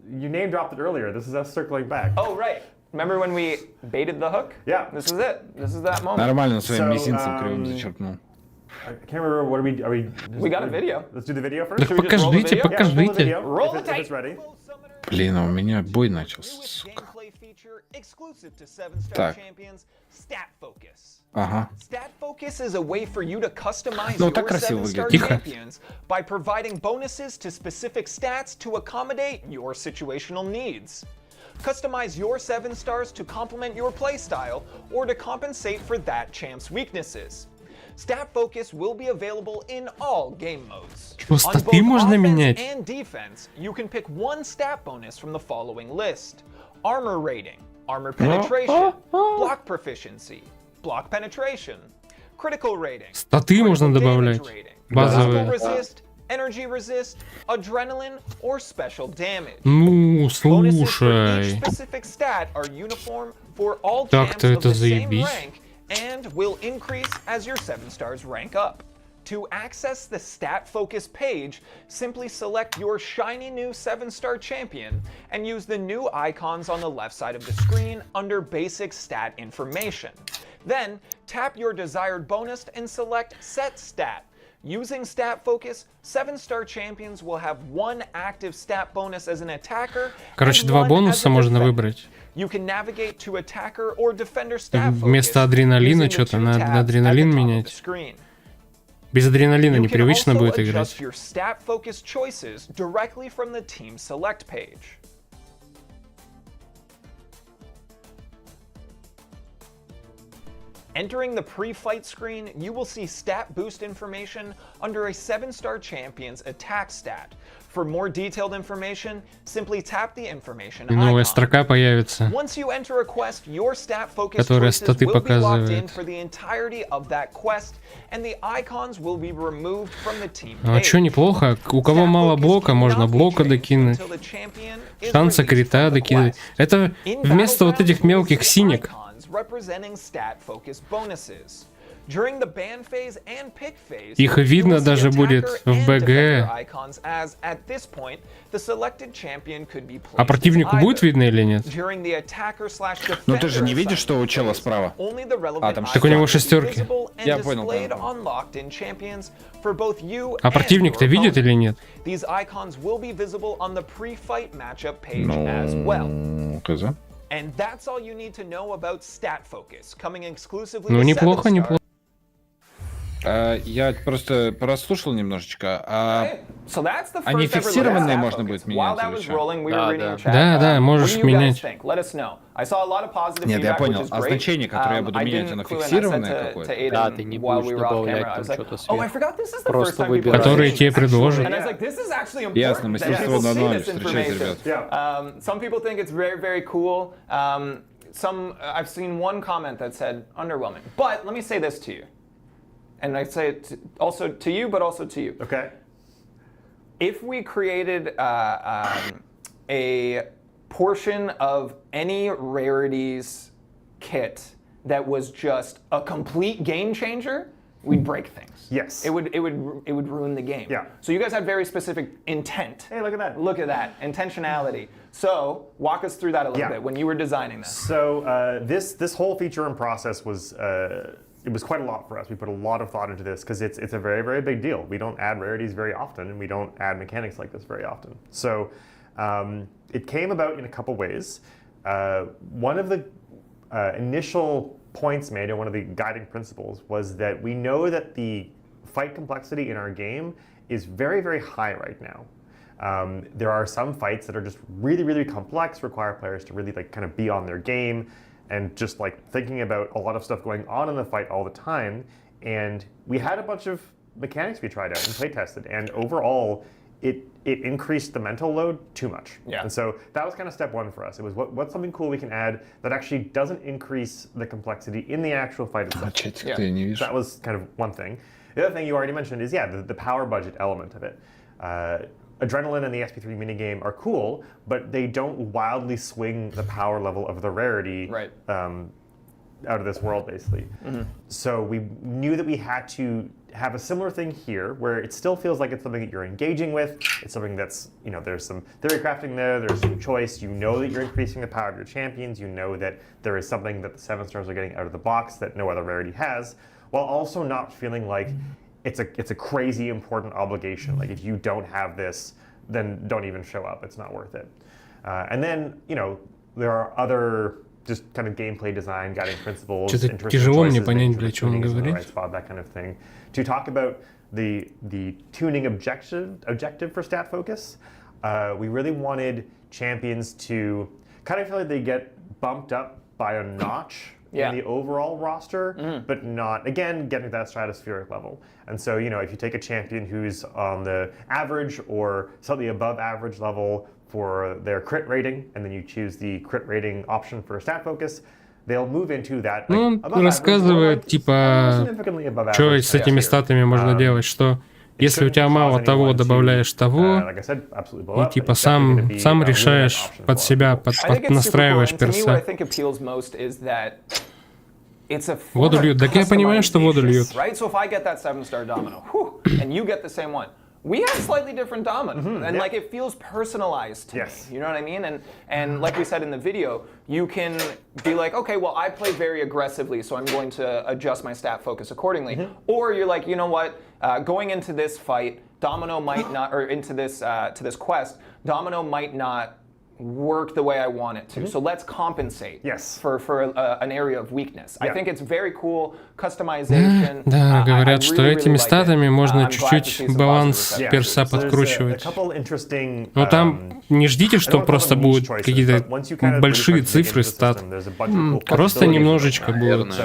you name dropped it earlier. This is us circling back. Oh right. Remember when we baited the hook? Yeah. This is it. This is that moment. Нормально своим So, мизинцем кривым зачеркнул. I can't remember. What are we? We got a video. Let's do the video first. Так Should we just roll the покажите, video? Yeah, let's roll the покажите. video, Roll if the it's ready. Блин, а у меня бой начался, сука. Так. Ага. Stat Focus is a way for you to customize Ну, your так красиво 7-star выглядит. Тихо. champions by providing bonuses to specific stats to accommodate your situational needs. Customize your 7 stars to complement your playstyle or to compensate for that champ's weaknesses. Stat Focus will be available in all game modes. Что, On статы both можно offense менять? and defense, you can pick one stat bonus from the following list: armor rating, armor penetration, block proficiency, block penetration, critical rating, Статы можно critical damage добавлять. rating, Базовые. physical resist, energy resist, adrenaline, or special damage. Ну, Bonuses for each слушай. specific stat are uniform for all Так-то champs of это the same заебись. rank and will increase as your 7 stars rank up. To access the Stat Focus page, simply select your shiny new 7-star champion and use the new icons on the left side of the screen under Basic Stat Information. Then, tap your desired bonus and select Set Stat. Using Stat Focus, 7-star champions will have one active stat bonus as an attacker. Короче, and два one бонуса as a можно defender. выбрать. You can navigate to attacker or defender stat Вместо focus адреналина using the что-то two надо tabs at the адреналин top of the менять. screen. Без адреналина You can непривычно also будет adjust играть. your stat focus choices directly from the team select page. Entering the pre-fight screen, you will see stat boost information under a 7-star champion's attack stat. For more detailed information, simply tap the information Новая icon. строка появится. Once you enter a quest, your stat focus Которая choices статы will be locked in показывает. for the entirety of that quest, and the icons will be removed from the team Ну а page. чё, неплохо. У кого Stat мало focus блока, можно cannot be блока changed докинуть. until the champion is Шанса released крита from the докидывать. quest. Это In вместо вот этих Battlegrounds, you will мелких see синек. icons representing stat focus bonuses. During the ban phase and pick phase, Их you видно will see даже attacker будет в and БГ. defender icons as, at this point, the selected champion could be А placed противнику as будет either. видно или нет? During the attacker/defender Ну ты же не видишь, что у assignment чела phase, справа? only the relevant А, там icons Так у него will be шестерки. visible and Я понял, displayed понял. on locked-in champions for both you А and противник-то your видит opponent. или нет? These icons will be visible on the pre-fight matchup page as well. Ну, хз. And that's all you need to know about Stat Focus, coming exclusively Ну to неплохо, 7-star. неплохо. Я просто прослушал немножечко. So that's the Они first ever look at фиксированные stat можно focus. будет While менять that или was что? rolling, we Да, were reading да. in chat. Да, What можешь do you guys менять. think? Let us know. I saw a lot of positive Нет, я feedback, понял. which is А great. значение, которое я буду I менять, didn't оно clue in. I said фиксированное to какое-то? Aiden Да, ты не while будешь we were off добавлять camera, I was там like, что-то oh, I сверху. forgot this is the Просто first time we've been выбираешь. Которые running тебе this. предложат. And I was like, this is actually Ясно, important that мастерство people на see ноль. this Встречайте, information. ребят. Some people think it's very, very cool. I've seen one comment that said underwhelming. But let me say this to you. And I say it also to you, but also to you. Okay. If we created a portion of any rarities kit that was just a complete game changer, we'd break things. Yes. It would ruin the game. Yeah. So you guys had very specific intent. Hey, look at that. Look at that intentionality. So walk us through that a little Yeah. bit when you were designing this. So this whole feature and process was it was quite a lot for us. We put a lot of thought into this because it's a very, very big deal. We don't add rarities very often, and we don't add mechanics like this very often. So it came about in a couple ways. One of the initial points made, and one of the guiding principles, was that we know that the fight complexity in our game is very, very high right now. There are some fights that are just really, really complex, require players to really kind of be on their game and just thinking about a lot of stuff going on in the fight all the time. And we had a bunch of mechanics we tried out and play tested, and overall it increased the mental load too much. Yeah. And so that was kind of step one for us. It was what's something cool we can add that actually doesn't increase the complexity in the actual fight itself. Чатик-то я не вижу. That was kind of one thing. The other thing you already mentioned is, the power budget element of it. Adrenaline and the SP3 minigame are cool, but they don't wildly swing the power level of the rarity out of this world, basically. So we knew that we had to have a similar thing here, where it still feels like it's something that you're engaging with. It's something that's, you know, there's some theory crafting there, there's some choice. You know that you're increasing the power of your champions. You know that there is something that the 7 stars are getting out of the box that no other rarity has, while also not feeling like it's a crazy important obligation. Like if you don't have this, then don't even show up. It's not worth it. And then, you know, there are other just kind of gameplay design, guiding principles, тяжело мне понять, для чего он говорит. Right spot, that kind of thing. To talk about the tuning objective for stat focus, we really wanted champions to kind of feel like they get bumped up by a notch in the overall roster, but not, again, getting to that stratospheric level. And so, you know, if you take a champion who's on the average or slightly above average level for their crit rating, and then you choose the crit rating option for stat focus, they'll move into that. Ну, он рассказывает, типа, что с этими статами можно делать, что если у тебя мало того, добавляешь того, и типа сам решаешь под себя, настраиваешь перса. Воду льют. Так я понимаю, что воду льют. We have slightly different domino, and like it feels personalized to me. You know what I mean? And like we said in the video, you can be like, okay, well, I play very aggressively, so I'm going to adjust my stat focus accordingly. Or you're like, you know what? Going into this fight, domino might not, or into this to this quest, domino might not work the way I want it to. So let's compensate for an area of weakness. I think it's very cool customization. Да, говорят, что этими статами можно чуть-чуть баланс перса подкручивать. Но там не ждите, что просто будут какие-то большие цифры стат. Просто немножечко будут.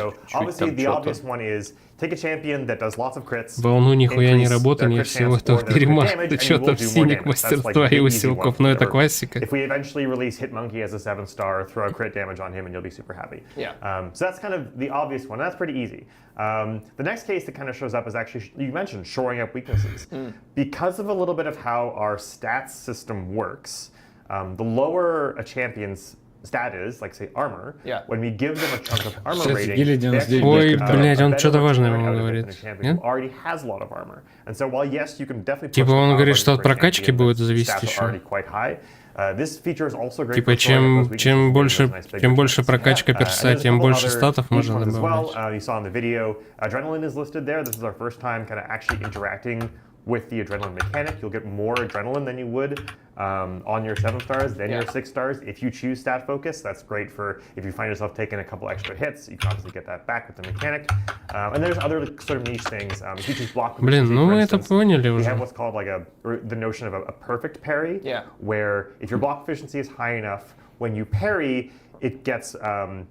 Волну нихуя не работа, нет всего этого дерьма. Что-то в синих мастерства и усилков, но это классика. Eventually release Hitmonkey as a 7-star, throw crit damage on him, and you'll be super happy. So that's kind of the obvious one. That's pretty easy. The next case that kind of shows up is actually, you mentioned, shoring up weaknesses. Because of a little bit of how our stats system works, the lower a champion's stat is, like say armor, when we give them a chunk of armor rating, ой, блядь, он что-то важное ему говорит. Already has a lot of armor. And so while yes, you can definitely типа он говорит, что от прокачки будет зависеть еще. Типа чем больше прокачка перса, тем больше статов можно добавлять. With the adrenaline mechanic, you'll get more adrenaline than you would on your 7 stars than your 6 stars. If you choose stat focus, that's great for if you find yourself taking a couple extra hits, you can obviously get that back with the mechanic. And there's other sort of niche things. If you choose block, блин, ну мы это поняли уже. We have what's called like the notion of a perfect parry, where if your block efficiency is high enough, when you parry, it gets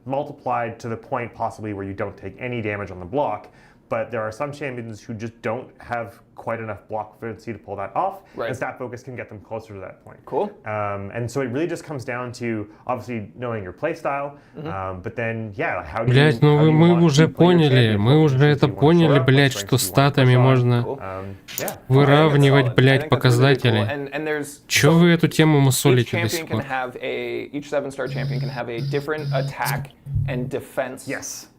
multiplied to the point possibly where you don't take any damage on the block. But there are some champions who just don't have quite enough block efficiency to pull that off, and stat focus can get them closer to that point. Cool. And so it really just comes down to obviously knowing your playstyle, but then how do you? Блять, ну мы уже поняли, мы уже это поняли, блять, что статами можно выравнивать, блять, показатели. Чё вы эту тему мусолите до сих пор? Each 7-star champion can have a different attack and defense.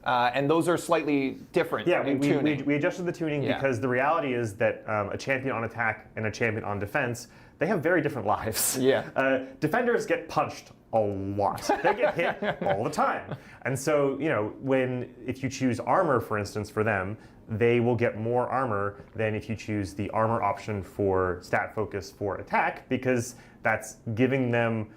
And those are slightly different. We adjusted the tuning because the reality is that a champion on attack and a champion on defense, they have very different lives. Defenders get punched a lot. They get hit all the time. And so, you know, if you choose armor, for instance, for them, they will get more armor than if you choose the armor option for stat focus for attack, because that's giving them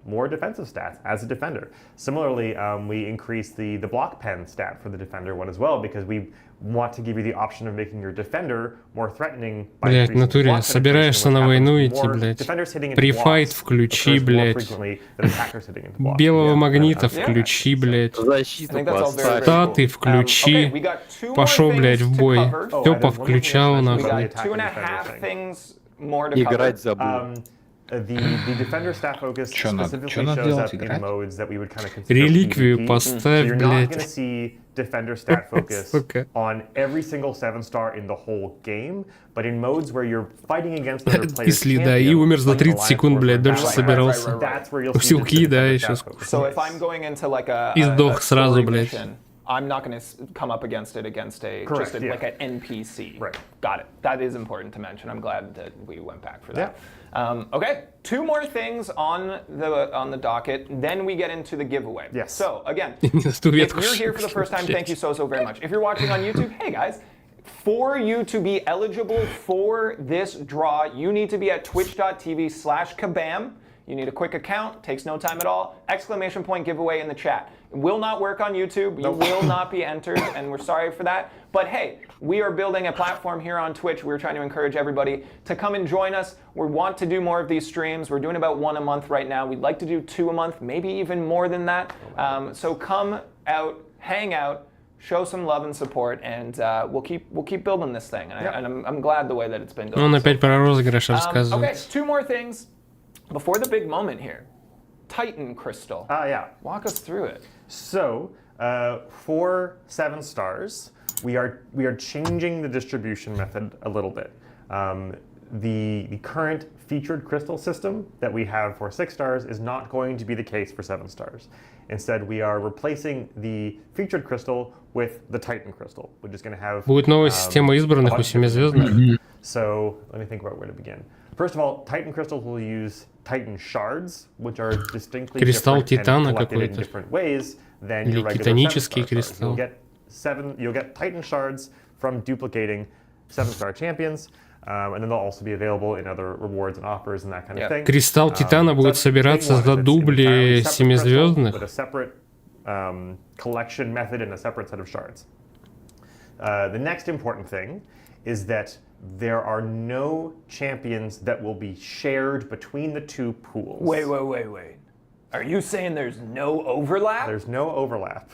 more defensive stats as a defender. Similarly, we increased the block pen stat for the defender one as well, because we want to give you the option of making your defender more threatening. Блять, в натуре, собираешься на войну идти, блять. Прифайт включи, блять. Белого магнита включи, блять. Статы включи. Пошел, блять, в бой. Тёпа включал, нахуй. Играть забыл. the defender stat focus specifically shows up in modes that we would kind of consider Реликвию PvP. поставь, So you're not блядь. going to see defender stat focus Сука. on every single 7-star in the whole game, but in modes where you're fighting against other players' Если, да, и умер за 30 секунд, блядь, дольше Right, собирался. That's where you'll По see the всилки, да, defender еще. stat focus. So if I'm going into like a И сдох a сразу, story блядь. mission, I'm not going to come up against it against a Correct, just a, yeah. like an NPC. Right. Got it. That is important to mention. I'm glad that we went back for that. Okay, 2 more things on the docket, then we get into the giveaway. Yes. So again, Ту if ветку you're here for the first time, thank you so very much. If you're watching on YouTube, hey guys. For you to be eligible for this draw, you need to be at twitch.tv/kabam. You need a quick account, takes no time at all. Exclamation point giveaway in the chat. It will not work on YouTube. You will not be entered, and we're sorry for that. But hey, we are building a platform here on Twitch. We're trying to encourage everybody to come and join us. We want to do more of these streams. We're doing about 1 a month right now. We'd like to do 2 a month, maybe even more than that. So come out, hang out, show some love and support, and we'll keep building this thing. And I'm glad the way that it's been going. Он опять про розыгрыш Okay, рассказывает. 2 more things before the big moment here. Titan Crystal. Yeah. Walk us through it. So, for 7 stars, we are changing the distribution method a little bit. The current featured crystal system that we have for 6 stars is not going to be the case for 7 stars. Instead, we are replacing the featured crystal with the Titan crystal, which is going to have Будет новая система избранных у 7 звездных. So let me think about where to begin. First of all, Titan crystals will use Titan shards, which are distinctly Кристалл different Титана and collected in какой-то. different ways than Или your regular титанический 7-star cards. кристалл. You'll get Titan shards from duplicating 7-star champions, and then they'll also be available in other rewards and offers and that kind of thing. Кристалл Титана будет собираться за дубли 7 звездных. With a separate collection method and a separate set of shards. The next important thing is that there are no champions that will be shared between the 2 pools. Wait. Are you saying there's no overlap? There's no overlap.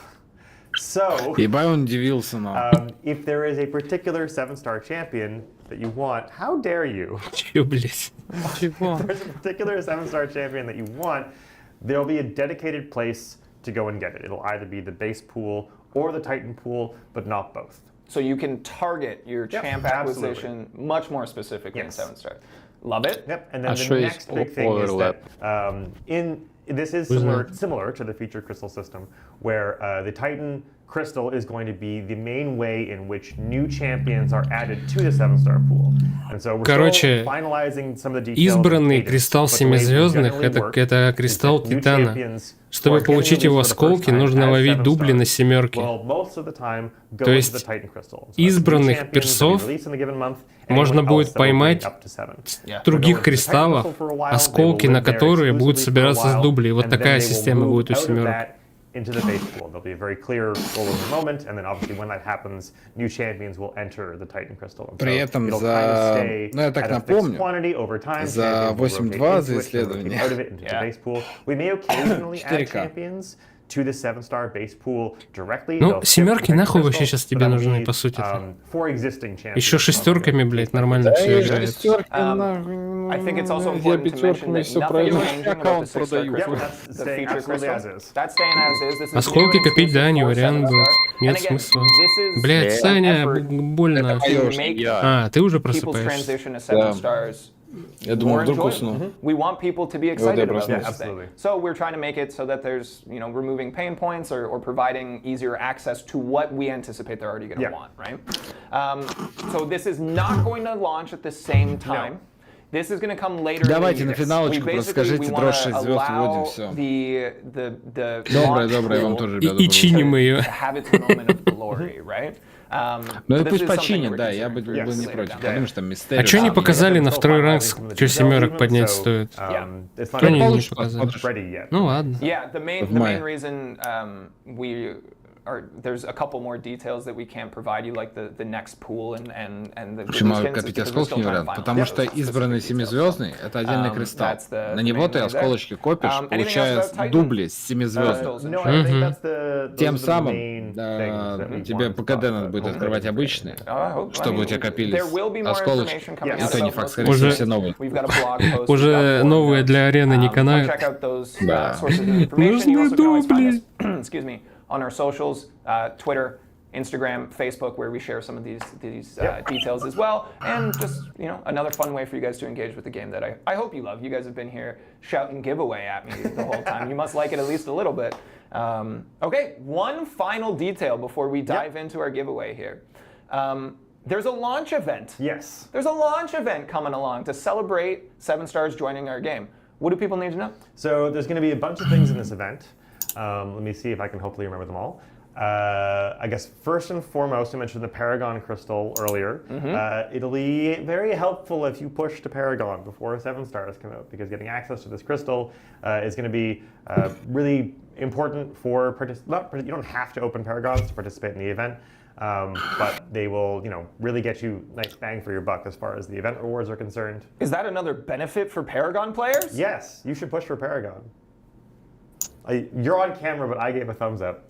So, Ебай он удивился нам. if there is a particular 7-star champion that you want, how dare you? Чё, блядь? Чего? If there's a particular 7-star champion that you want, there'll be a dedicated place to go and get it. It'll either be the base pool or the Titan pool, but not both. So you can target your champ acquisition much more specifically in 7-star. Love it. Yep. And then the next big thing is that this is similar to the featured crystal system, where the Titan crystal is going to be the main way in which new champions are added to the 7-star pool. And so we're still finalizing some of the details. Избранный кристалл 7 звездных это кристалл Титана. Чтобы получить его осколки, нужно ловить дубли на 7. То есть избранных персов можно будет поймать в других кристаллах, осколки на которые будут собираться с дублей. Вот такая система будет у 7. Into the base pool. There'll be a very clear goal in the moment, and then obviously when that happens, new champions will enter the Titan crystal. При этом за, ну я так напомню, за 8.2 за исследование. We may occasionally add champions to the 7-star base pool directly. Ну, 7 нахуй вообще сейчас тебе нужны, по сути. Еще 6, блядь, нормально все играет. I think it's also important to mention that nothing is changing about the 6-star crystal. The feature crystal. That's staying as is. This is Осколки копить, да, не вариант будет. Нет смысла. Блядь, Саня, больно. А, ты уже просыпаешься. Я думал, вдруг усну. We want people to be excited about this thing. So we're trying to make it so that there's, you know, removing pain points or providing easier access to what we anticipate they're already going to want, right? So this is not going to launch at the same time. This is going to come later. Давайте на финалочку расскажите, дрожь 6 звезд вводим, все. Доброе вам тоже, ребята. И чиним ее. Ну это пусть починят, да, я бы не против, потому что там мистерия. А что не показали на 2 ранг, что 7 поднять стоит? Что не показали? Ну ладно. Yeah, the main reason there's a couple more details that we can't provide you, like the next pool and the Почему копить осколки не вариант? Потому что избранный семизвездный — это отдельный кристалл. На него ты осколочки копишь, получая дубли с семизвездных. Тем самым тебе ПКД надо будет открывать обычные, чтобы у тебя копились осколочки. Это не факт, скорее всего, все новые. Уже новые для арены не канают. Да. Нужны дубли. Excuse me, on our socials, Twitter, Instagram, Facebook, where we share some of these details as well, and just another fun way for you guys to engage with the game that I hope you love. You guys have been here shouting giveaway at me the whole time. You must like it at least a little bit. Okay, one final detail before we dive into our giveaway here. There's a launch event. Yes. There's a launch event coming along to celebrate 7 stars joining our game. What do people need to know? So there's going to be a bunch of things in this event. Let me see if I can hopefully remember them all. I guess first and foremost, I mentioned the Paragon Crystal earlier. It'll be very helpful if you push to Paragon before 7 stars come out, because getting access to this crystal is going to be really important for you don't have to open Paragons to participate in the event, but they will really get you nice bang for your buck as far as the event rewards are concerned. Is that another benefit for Paragon players? Yes, you should push for Paragon. You're on camera, but I gave a thumbs up.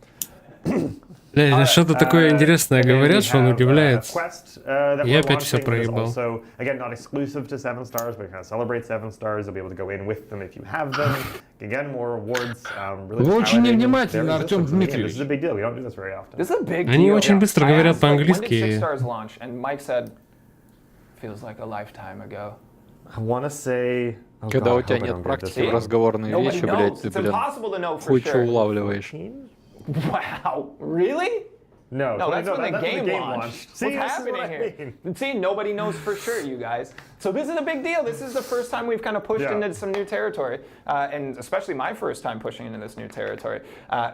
Что-то такое интересное говорят, что он удивляется. Я опять все проебал. Again, not exclusive to 7 stars, but kind of celebrate 7 stars. You'll be able to go in with them if you have them. Again, more rewards. Вы очень невнимательны, Артем Дмитриевич. This is a big deal. We don't do this very often. This is a big deal. Они очень быстро говорят по-английски. When did 6 stars launch? And Mike said, feels like a lifetime ago. I want to say. Когда у тебя нет практики в разговорные вещи, блядь, ты, хуй чё улавливаешь. Wow, really? No, that's when the game launched. What's happening here? See, nobody knows for sure, you guys. So this is a big deal. This is the first time we've kind of pushed into some new territory, and especially my first time pushing into this new territory.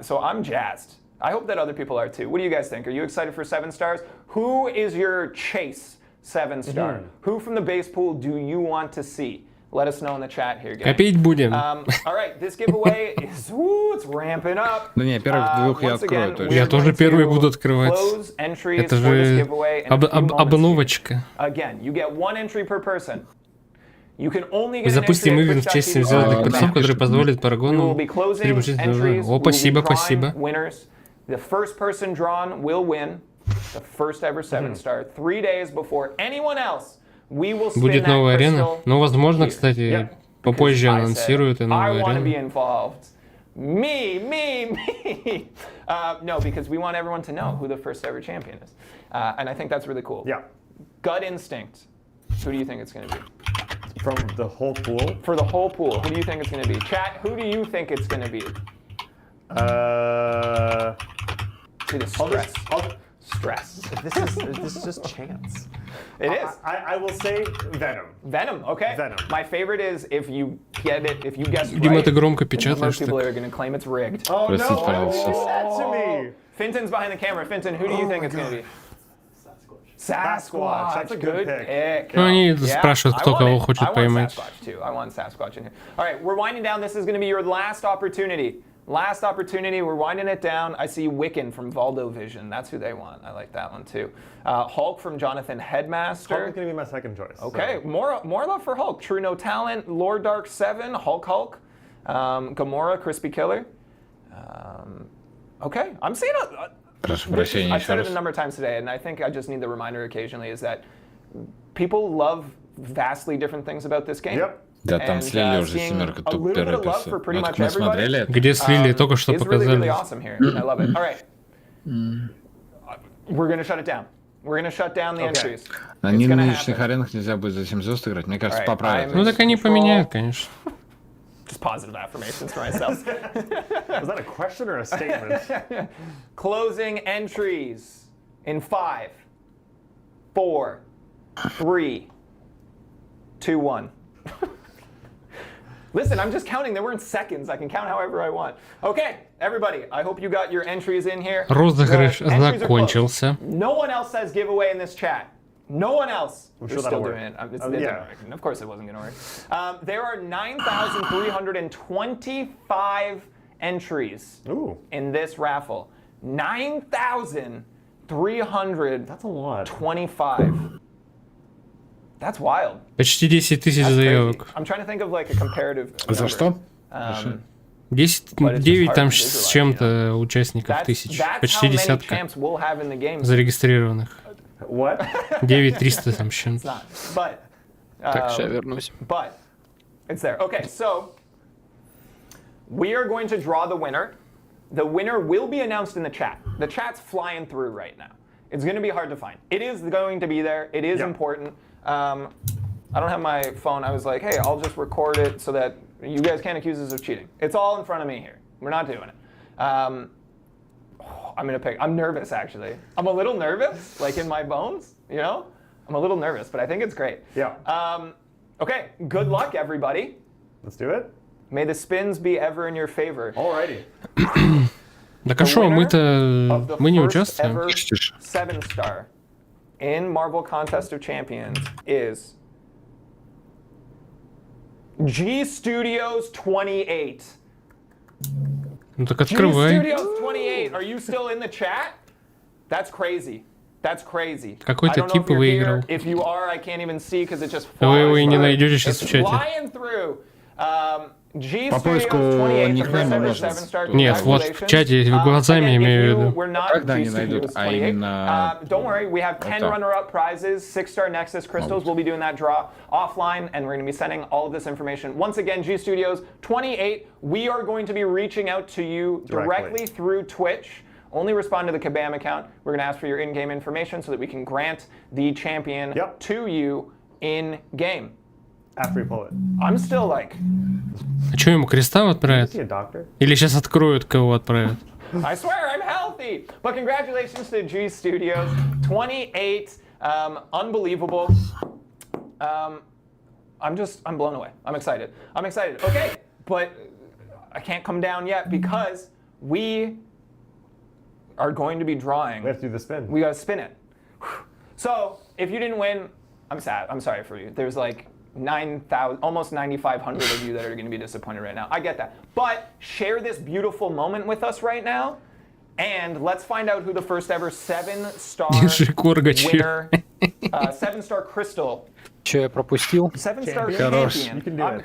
So I'm jazzed. I hope that other people are too. What do you guys think? Are you excited for 7 stars? Who is your chase 7 star? Who from the base pool do you want to see? Let us know in the chat here, guys. Копить будем. All right, this giveaway is it's ramping up. Да не, первых двух я открою точно. Я тоже первый буду открывать. Это же обновочка. Again, you get 1 entry per person. You can only get Запустим ивент в честь 7 звездных персов, который позволит Парагону переключить. О, спасибо, спасибо. The first person drawn will win the first ever 7 star 3 days before anyone else. Будет новая арена. Ну, возможно, кстати, попозже анонсируют и новую арену. Me. No, because we want everyone to know who the first ever champion is. And I think that's really cool. Yeah. Gut instinct. Who do you think it's going to be? From the whole pool? For the whole pool. Who do you think it's going to be? Chat, who do you think it's going to be? See the stress. Stress. This is just chance. It is. I will say Venom. Venom, okay. Venom. My favorite is if you get it, if you guess Дима, right, ты громко печатаешь. most people are going to claim it's rigged. Oh no! Простите, пожалуйста. Do that to me. Finton's behind the camera. Finton, who do you think it's going to be? Sasquatch. That's a good pick. Ну, они спрашивают, кто кого хочет поймать. I want Sasquatch in here. All right, we're winding down. This is going to be your last opportunity. Last opportunity, we're winding it down. I see Wiccan from Valdo Vision. That's who they want. I like that one too. Hulk from Jonathan Headmaster. Hulk is going to be my second choice. Okay, so. more love for Hulk. True No Talent, Lord Dark 7, Hulk, Gamora, Crispy Killer. Okay, I'm seeing I've said it a number of times today, and I think I just need the reminder occasionally, is that people love vastly different things about this game. Yep. Да, там слили уже 7 топ-1 персы. Ну, так мы смотрели. Где слили, только что показали. We're gonna shut it down. We're gonna shut down the entries. На нынешних аренах нельзя будет за 7 звезд играть. Мне кажется, поправят. Ну так они поменяют, конечно. Just positive affirmations for myself. Was that a question or a statement? Closing entries in 5, 4, 3, 2, 1. Listen, I'm just counting. They weren't seconds. I can count however I want. Okay, everybody, I hope you got your entries in here. Rozыгрыш закончился. No one else says giveaway in this chat. No one else. I'm sure that'll work. Of course it wasn't going to work. There are 9,325 entries in this raffle. 9,325. That's wild. Почти 10 тысяч заявок. I'm trying to think of like a comparative. За что? 9 там с чем-то участников тысяч. Почти десятка зарегистрированных. 9300 там с чем-то. Так, сейчас вернусь. But it's there. Okay, so we are going to draw the winner. The winner will be announced in the chat. The chat's flying through right now. It's going to be hard to find. It is going to be there. It is important. I don't have my phone. I was like, hey, I'll just record it so that you guys can't accuse us of cheating. It's all in front of me here. We're not doing it. I'm going to pick. I'm nervous, actually. I'm a little nervous, like in my bones, you know? I'm a little nervous, but I think it's great. Yeah. Okay, good luck, everybody. Let's do it. May the spins be ever in your favor. Alrighty. Так а шо, мы не участвуем. 7-star in Marvel Contest of Champions is G Studios 28. Ну так открывай. G Studios 28. Are you still in the chat? That's crazy. That's crazy. Какой-то тип выиграл. If you are, I can't even see because it just Вы его и не найдете сейчас в чате. По поиску никнейма можно. Нет, вот в чате глазами имею в виду. Когда они найдут, а именно... Don't worry, we have 10 runner-up prizes, 6-star Nexus crystals. We'll be doing that draw offline, and we're going to be sending all of this information. Once again, G Studios 28, we are going to be reaching out to you directly through Twitch. Only respond to the Kabam account. We're going to ask for your in-game information so that we can grant the champion to you in-game. After we pull it. I'm still like... А что, ему креста отправят? Или сейчас откроют, кого отправят? I swear I'm healthy! But congratulations to G Studios. 28. Unbelievable. I'm blown away. I'm excited. Okay, but I can't come down yet because we are going to be drawing. We have to do the spin. We gotta spin it. So, if you didn't win, I'm sad. I'm sorry for you. There's like 9,000, almost 9,500 of you that are going to be disappointed right now. I get that. But share this beautiful moment with us right now, and let's find out who the first ever 7-star winner, 7-star crystal. Че я пропустил? 7-star champion. I'm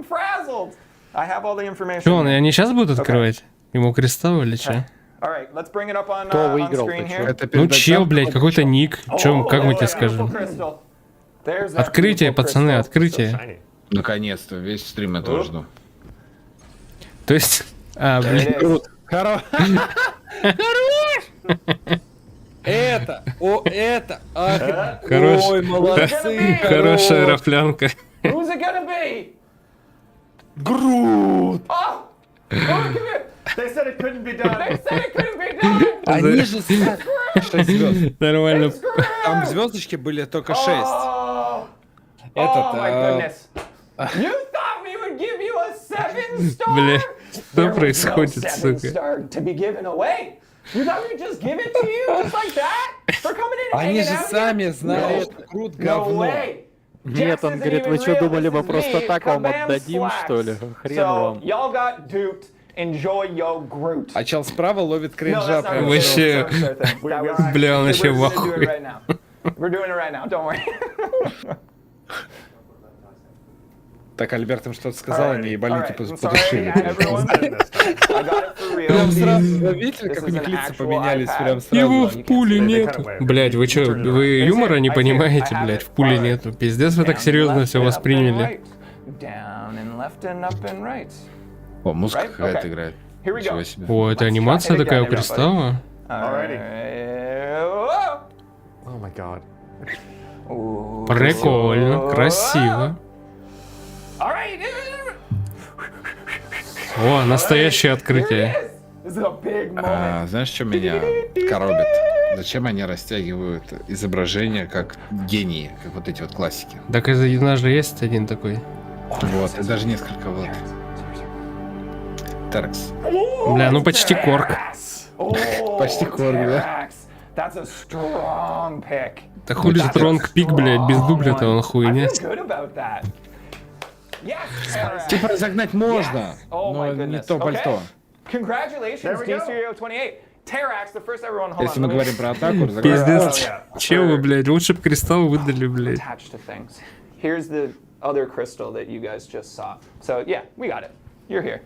frazzled. I have all the information. Что, они сейчас будут открывать? Ему креста или что? All right, let's bring it up on screen here. Ну чел, блядь, какой-то ник. Чё, как мы тебе скажем? Открытие, пацаны, открытие. Наконец-то, весь стрим этого жду. То есть... блин. Хорош! Это! Ой, молодцы! Хорошая рафлянка. Who's it gonna be? Грут! They said it couldn't be done. Они же 6 звезд. Нормально. Там звездочки были только 6. Oh my goodness. You thought we would give you a 7-star? Бля, что происходит, сука? 7-star to be given away. You thought we would just give it to you just like that? For coming in and Они hanging же out сами here? знали, что Грут говно. Нет, он говорит, вы что думали, мы просто так вам отдадим, что ли? Хрен вам. Y'all got duped. Enjoy your Groot. А чел справа ловит кринжа. Вообще, бля, он вообще в ахуе. We're doing it right now, don't worry. Так, Альберт им что-то сказал, они ебали типа подушили. Прям сразу, видите, как у них лица поменялись прям сразу. Его в пуле нету. Блять, вы что, вы юмора не понимаете, блять, в пуле нету. Пиздец, вы так серьезно все восприняли. О, музыка какая-то играет. Ничего себе. О, это анимация такая у кристалла. Oh my god. Прикольно, красиво. О, настоящее открытие. Знаешь, что меня коробит? Зачем они растягивают изображение как гении, как вот эти вот классики? Так у нас же есть один такой. Вот, и даже несколько вот. Теркс. Бля, ну почти корк. Почти корк, да? Да хули стронг пик, блядь, без дубля-то он хуйня. Типа разогнать можно, но не то пальто. Congratulations, G Studio 28. Terrax, the first ever one. Hold Если on, мы let me- говорим про атаку, Пиздец. Чего вы, блядь? Лучше бы кристалл выдали, блядь. attached to things. Here's the other crystal that you guys just saw. So yeah, we got it. You're here.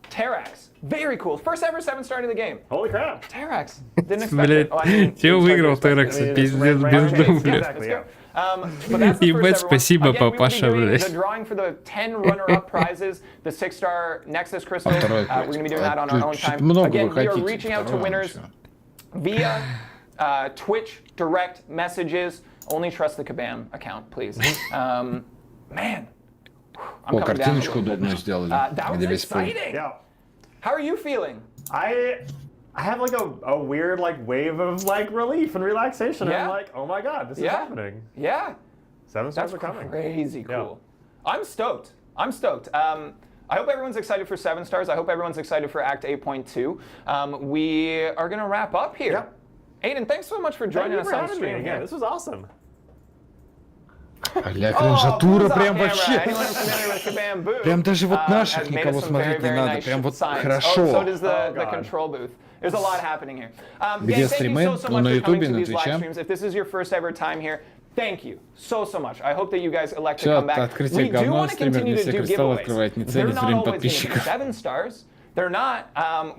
Terrax, very cool. First ever 7-star in the game. Holy crap! Terrax, didn't expect Блядь, it. Oh, I mean, чего didn't выиграл expect it. Терракса? Пиздец, без дубля. Exactly, yeah. But that's the Ебать, first ever one. спасибо, Again, we will be папаша, doing блядь. the drawing for the 10 runner-up prizes, the 6-star Nexus crystal. Второй We're going to be doing that on our own чуть time. много Again, вы we are хотите. reaching out to Второй winners всё. via Twitch direct messages. Only trust the Kabam account, please. Man. I'm О, coming down a картиночку little bit. удобную сделали. That was Где весь пул. exciting. Yeah. How are you feeling? I have like a weird like wave of like relief and relaxation. Yeah. I'm like, oh my god, this is Yeah. happening. Yeah. 7 stars That's are coming. crazy Yeah. cool. I'm stoked. I'm stoked. I hope everyone's excited for 7 stars. I hope everyone's excited for Act 8.2. We are going to wrap up here. Yep. Aiden, thanks so much for Thank joining you us for on having me stream again. here. This was awesome. Бля, Oh, кринжатура who's up прям camera? вообще. Anyone familiar with Kabam Boo? Прям даже вот наших has made никого us some смотреть не very надо. nice Прям вот signs. хорошо. Oh, so does the Oh, God. control booth. There's a lot happening here. Где Gang, thank стримы? you so Ну, much на for coming Ютубе, to на these live Твиче. streams. If this is your first ever time here, thank you so much. I hope that you guys elect to Всё, come back. открытие We do говно, want to стример continue не to все do кристаллы giveaways. открывает, не They're ценит not время always going to be подписчиков. 7 stars. They're not.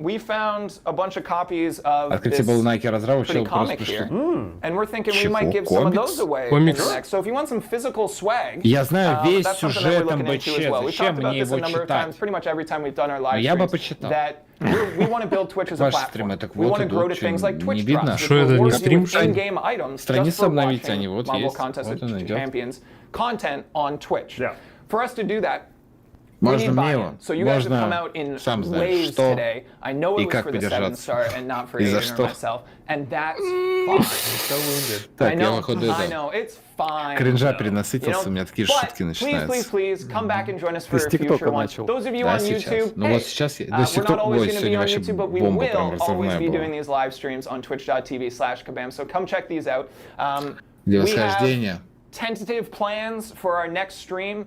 We found a bunch of copies of Открытие this было на Nike разрава, pretty чел просто comic here. пришло. And we're thinking we Чего? might give some of Комикс? those away Комикс? in the next. So if you want some physical swag, Я знаю весь that's something that сюжет we're looking into МБЧ, as well. We've зачем talked about мне this a его number of times, читать? pretty much every time we've done our live Я бы streams, почитал. that we want to build Twitch as a Ваши platform. стримы так We вот want to grow to идут, things like не Twitch видно? Drops, Что which это, не rewards you стрим, with что ли? in-game items just Страница for обновить, watching они вот Marvel есть. Contest Вот of он идет. Champions content on Twitch. Yeah. For us to do that, we Можно need мне buy-in. его? So you guys have come Можно, out in сам знаешь, waves что today. I know и it was как for the 7 подержаться. star and not for И за Aiden or что. myself. And that's fine. So wounded. Так, I я know, походу I это... know, it's fine. Кринжа though. перенасытился, у меня такие But шутки начинаются. please, come back and join us for Ты с a ТикТока future one. начал. Those of you Да, on сейчас. YouTube, Ну вот сейчас, we're до сих not пор, always ой, going to be сегодня on вообще YouTube, but we бомба will прям always разрывная be была. doing these live streams on twitch.tv/kabam. So come check these out. Где We have восхождение. tentative plans for our next stream.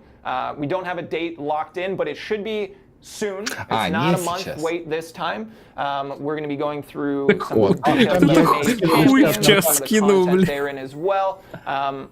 We don't have a date locked in, but it should be soon. It's not не a month сейчас. wait this time. We're going to be going through some вот. of the details Ты about такой the хуй champions, в час some of the скинул, content блин. therein as well.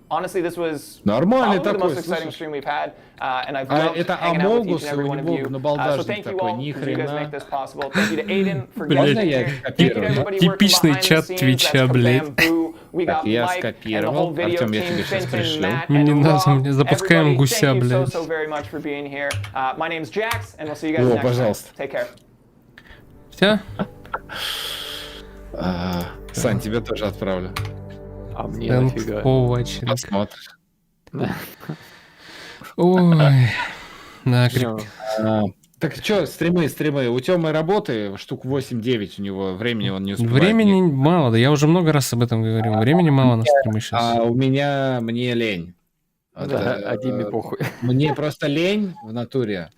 Honestly, this was Нормальный probably the такой, most exciting слышишь? stream we've had, and I've А loved это hanging out with each Амогус, and every у one of него you. So набалдажник thank you такой, all, ни because you guys хрена. make this possible. Thank you to Aiden for Можно getting я here. их Thank you to копирую? everybody working Типичный behind the чат scenes. Твича, That's блядь. Kabam Boo. We Так, got я Mike and the скопировал. whole video Артем, я team, тебе сейчас Finton, пришлю. Matt, Не and надо Rob. мне, запускаем Everybody, гуся, thank you блядь. so very much for being here. My name's Jax, and we'll see you guys О, next time. пожалуйста. Take care. Все? Сань, тебе тоже отправлю. А мне нафига? Очень. Посмотришь. Ой. Да, Не, Так что, стримы. У Тёмы работы штук 8-9 у него, времени он не успевает. времени мало, да я уже много раз об этом говорил. Времени мало на стримы сейчас. А у меня, мне лень. Да, а Диме похуй. Мне просто лень в натуре.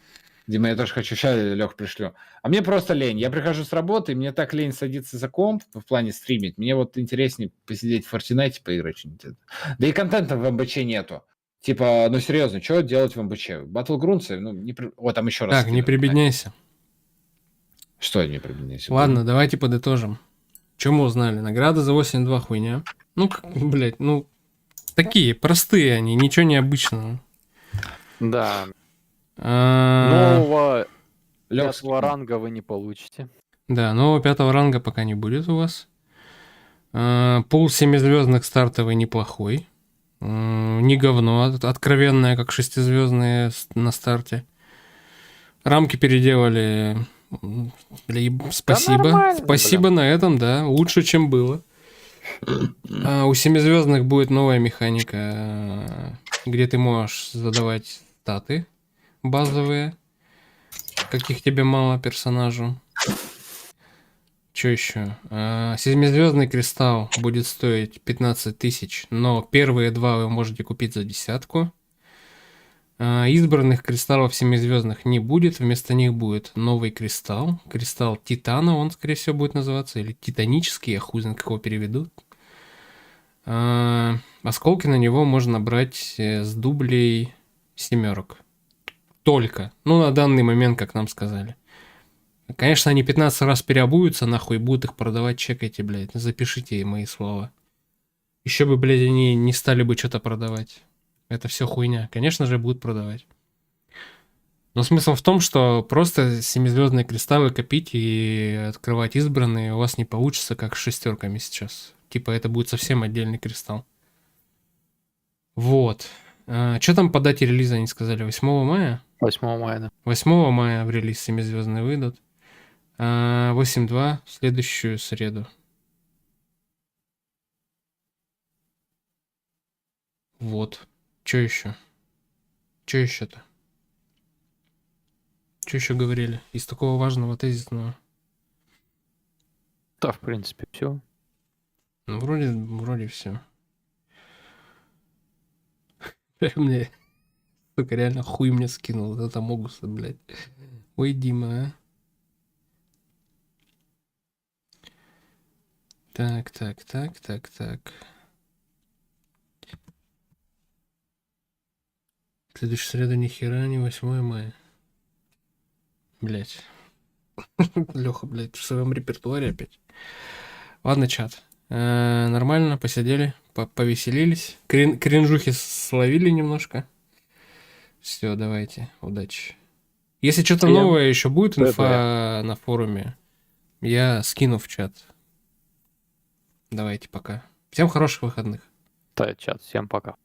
Дима, я тоже хочу, сейчас Лех пришлю. А мне просто лень. Я прихожу с работы, и мне так лень садиться за комп в плане стримить. Мне вот интереснее посидеть в Fortnite, поиграть что-нибудь. Да и контента в МБЧ нету. Типа, ну серьезно, что делать в МБЧ? Battlegrounds, ну, не... О, там еще раз. Так, не прибедняйся. Что не прибедняйся? Ладно, давайте подытожим. Что мы узнали? Награда за 8.2 хуйня. Ну, блядь, ну, такие, простые они, ничего необычного. Да, А, нового Лёг, 5 ранга вы не получите. Да, нового 5 ранга пока не будет у вас. Пул 7-звездных стартовый неплохой. Не говно, откровенное, как 6-звездные на старте. Рамки переделали. Спасибо. нормально, Спасибо на этом, да. Лучше, чем было. У 7-звездных будет новая механика, где ты можешь задавать статы базовые, каких тебе мало персонажу. Что еще? 7-звездный кристалл будет стоить 15 тысяч, но первые 2 вы можете купить за 10. Избранных кристаллов 7-звездных не будет, вместо них будет новый кристалл. Кристалл Титана, он, скорее всего, будет называться, или Титанический, я хуй знает, как его переведут. Осколки на него можно брать с дублей 7. Только. Ну, на данный момент, как нам сказали. Конечно, они 15 раз переобуются, нахуй, и будут их продавать, чекайте, блядь. Запишите мои слова. Еще бы, блядь, они не стали бы что-то продавать. Это все хуйня. Конечно же, будут продавать. Но смысл в том, что просто 7-звездные кристаллы копить и открывать избранные у вас не получится, как с шестерками сейчас. Типа, это будет совсем отдельный кристалл. Вот. Что там по дате релиза они сказали? 8 мая? 8 мая, да. 8 мая в релиз 7-звездные выйдут. 8.2 в следующую среду. Вот. Что еще? Что еще-то? Что еще говорили? Из такого важного тезисного. Да, в принципе, все. Ну, вроде все. Мне, сука, реально хуй мне скинул. Вот это Могуса, блядь. Ой, Дима, а. Так. Следующая среда ни хера не 8 мая. Блять. Леха, блядь, в своем репертуаре опять. Ладно, чат. Нормально, посидели, повеселились. Кринжухи словили немножко. Все, давайте, удачи. Если что-то новое еще будет, инфа на форуме, я скину в чат. Давайте, пока. Всем хороших выходных. Да, чат, всем пока.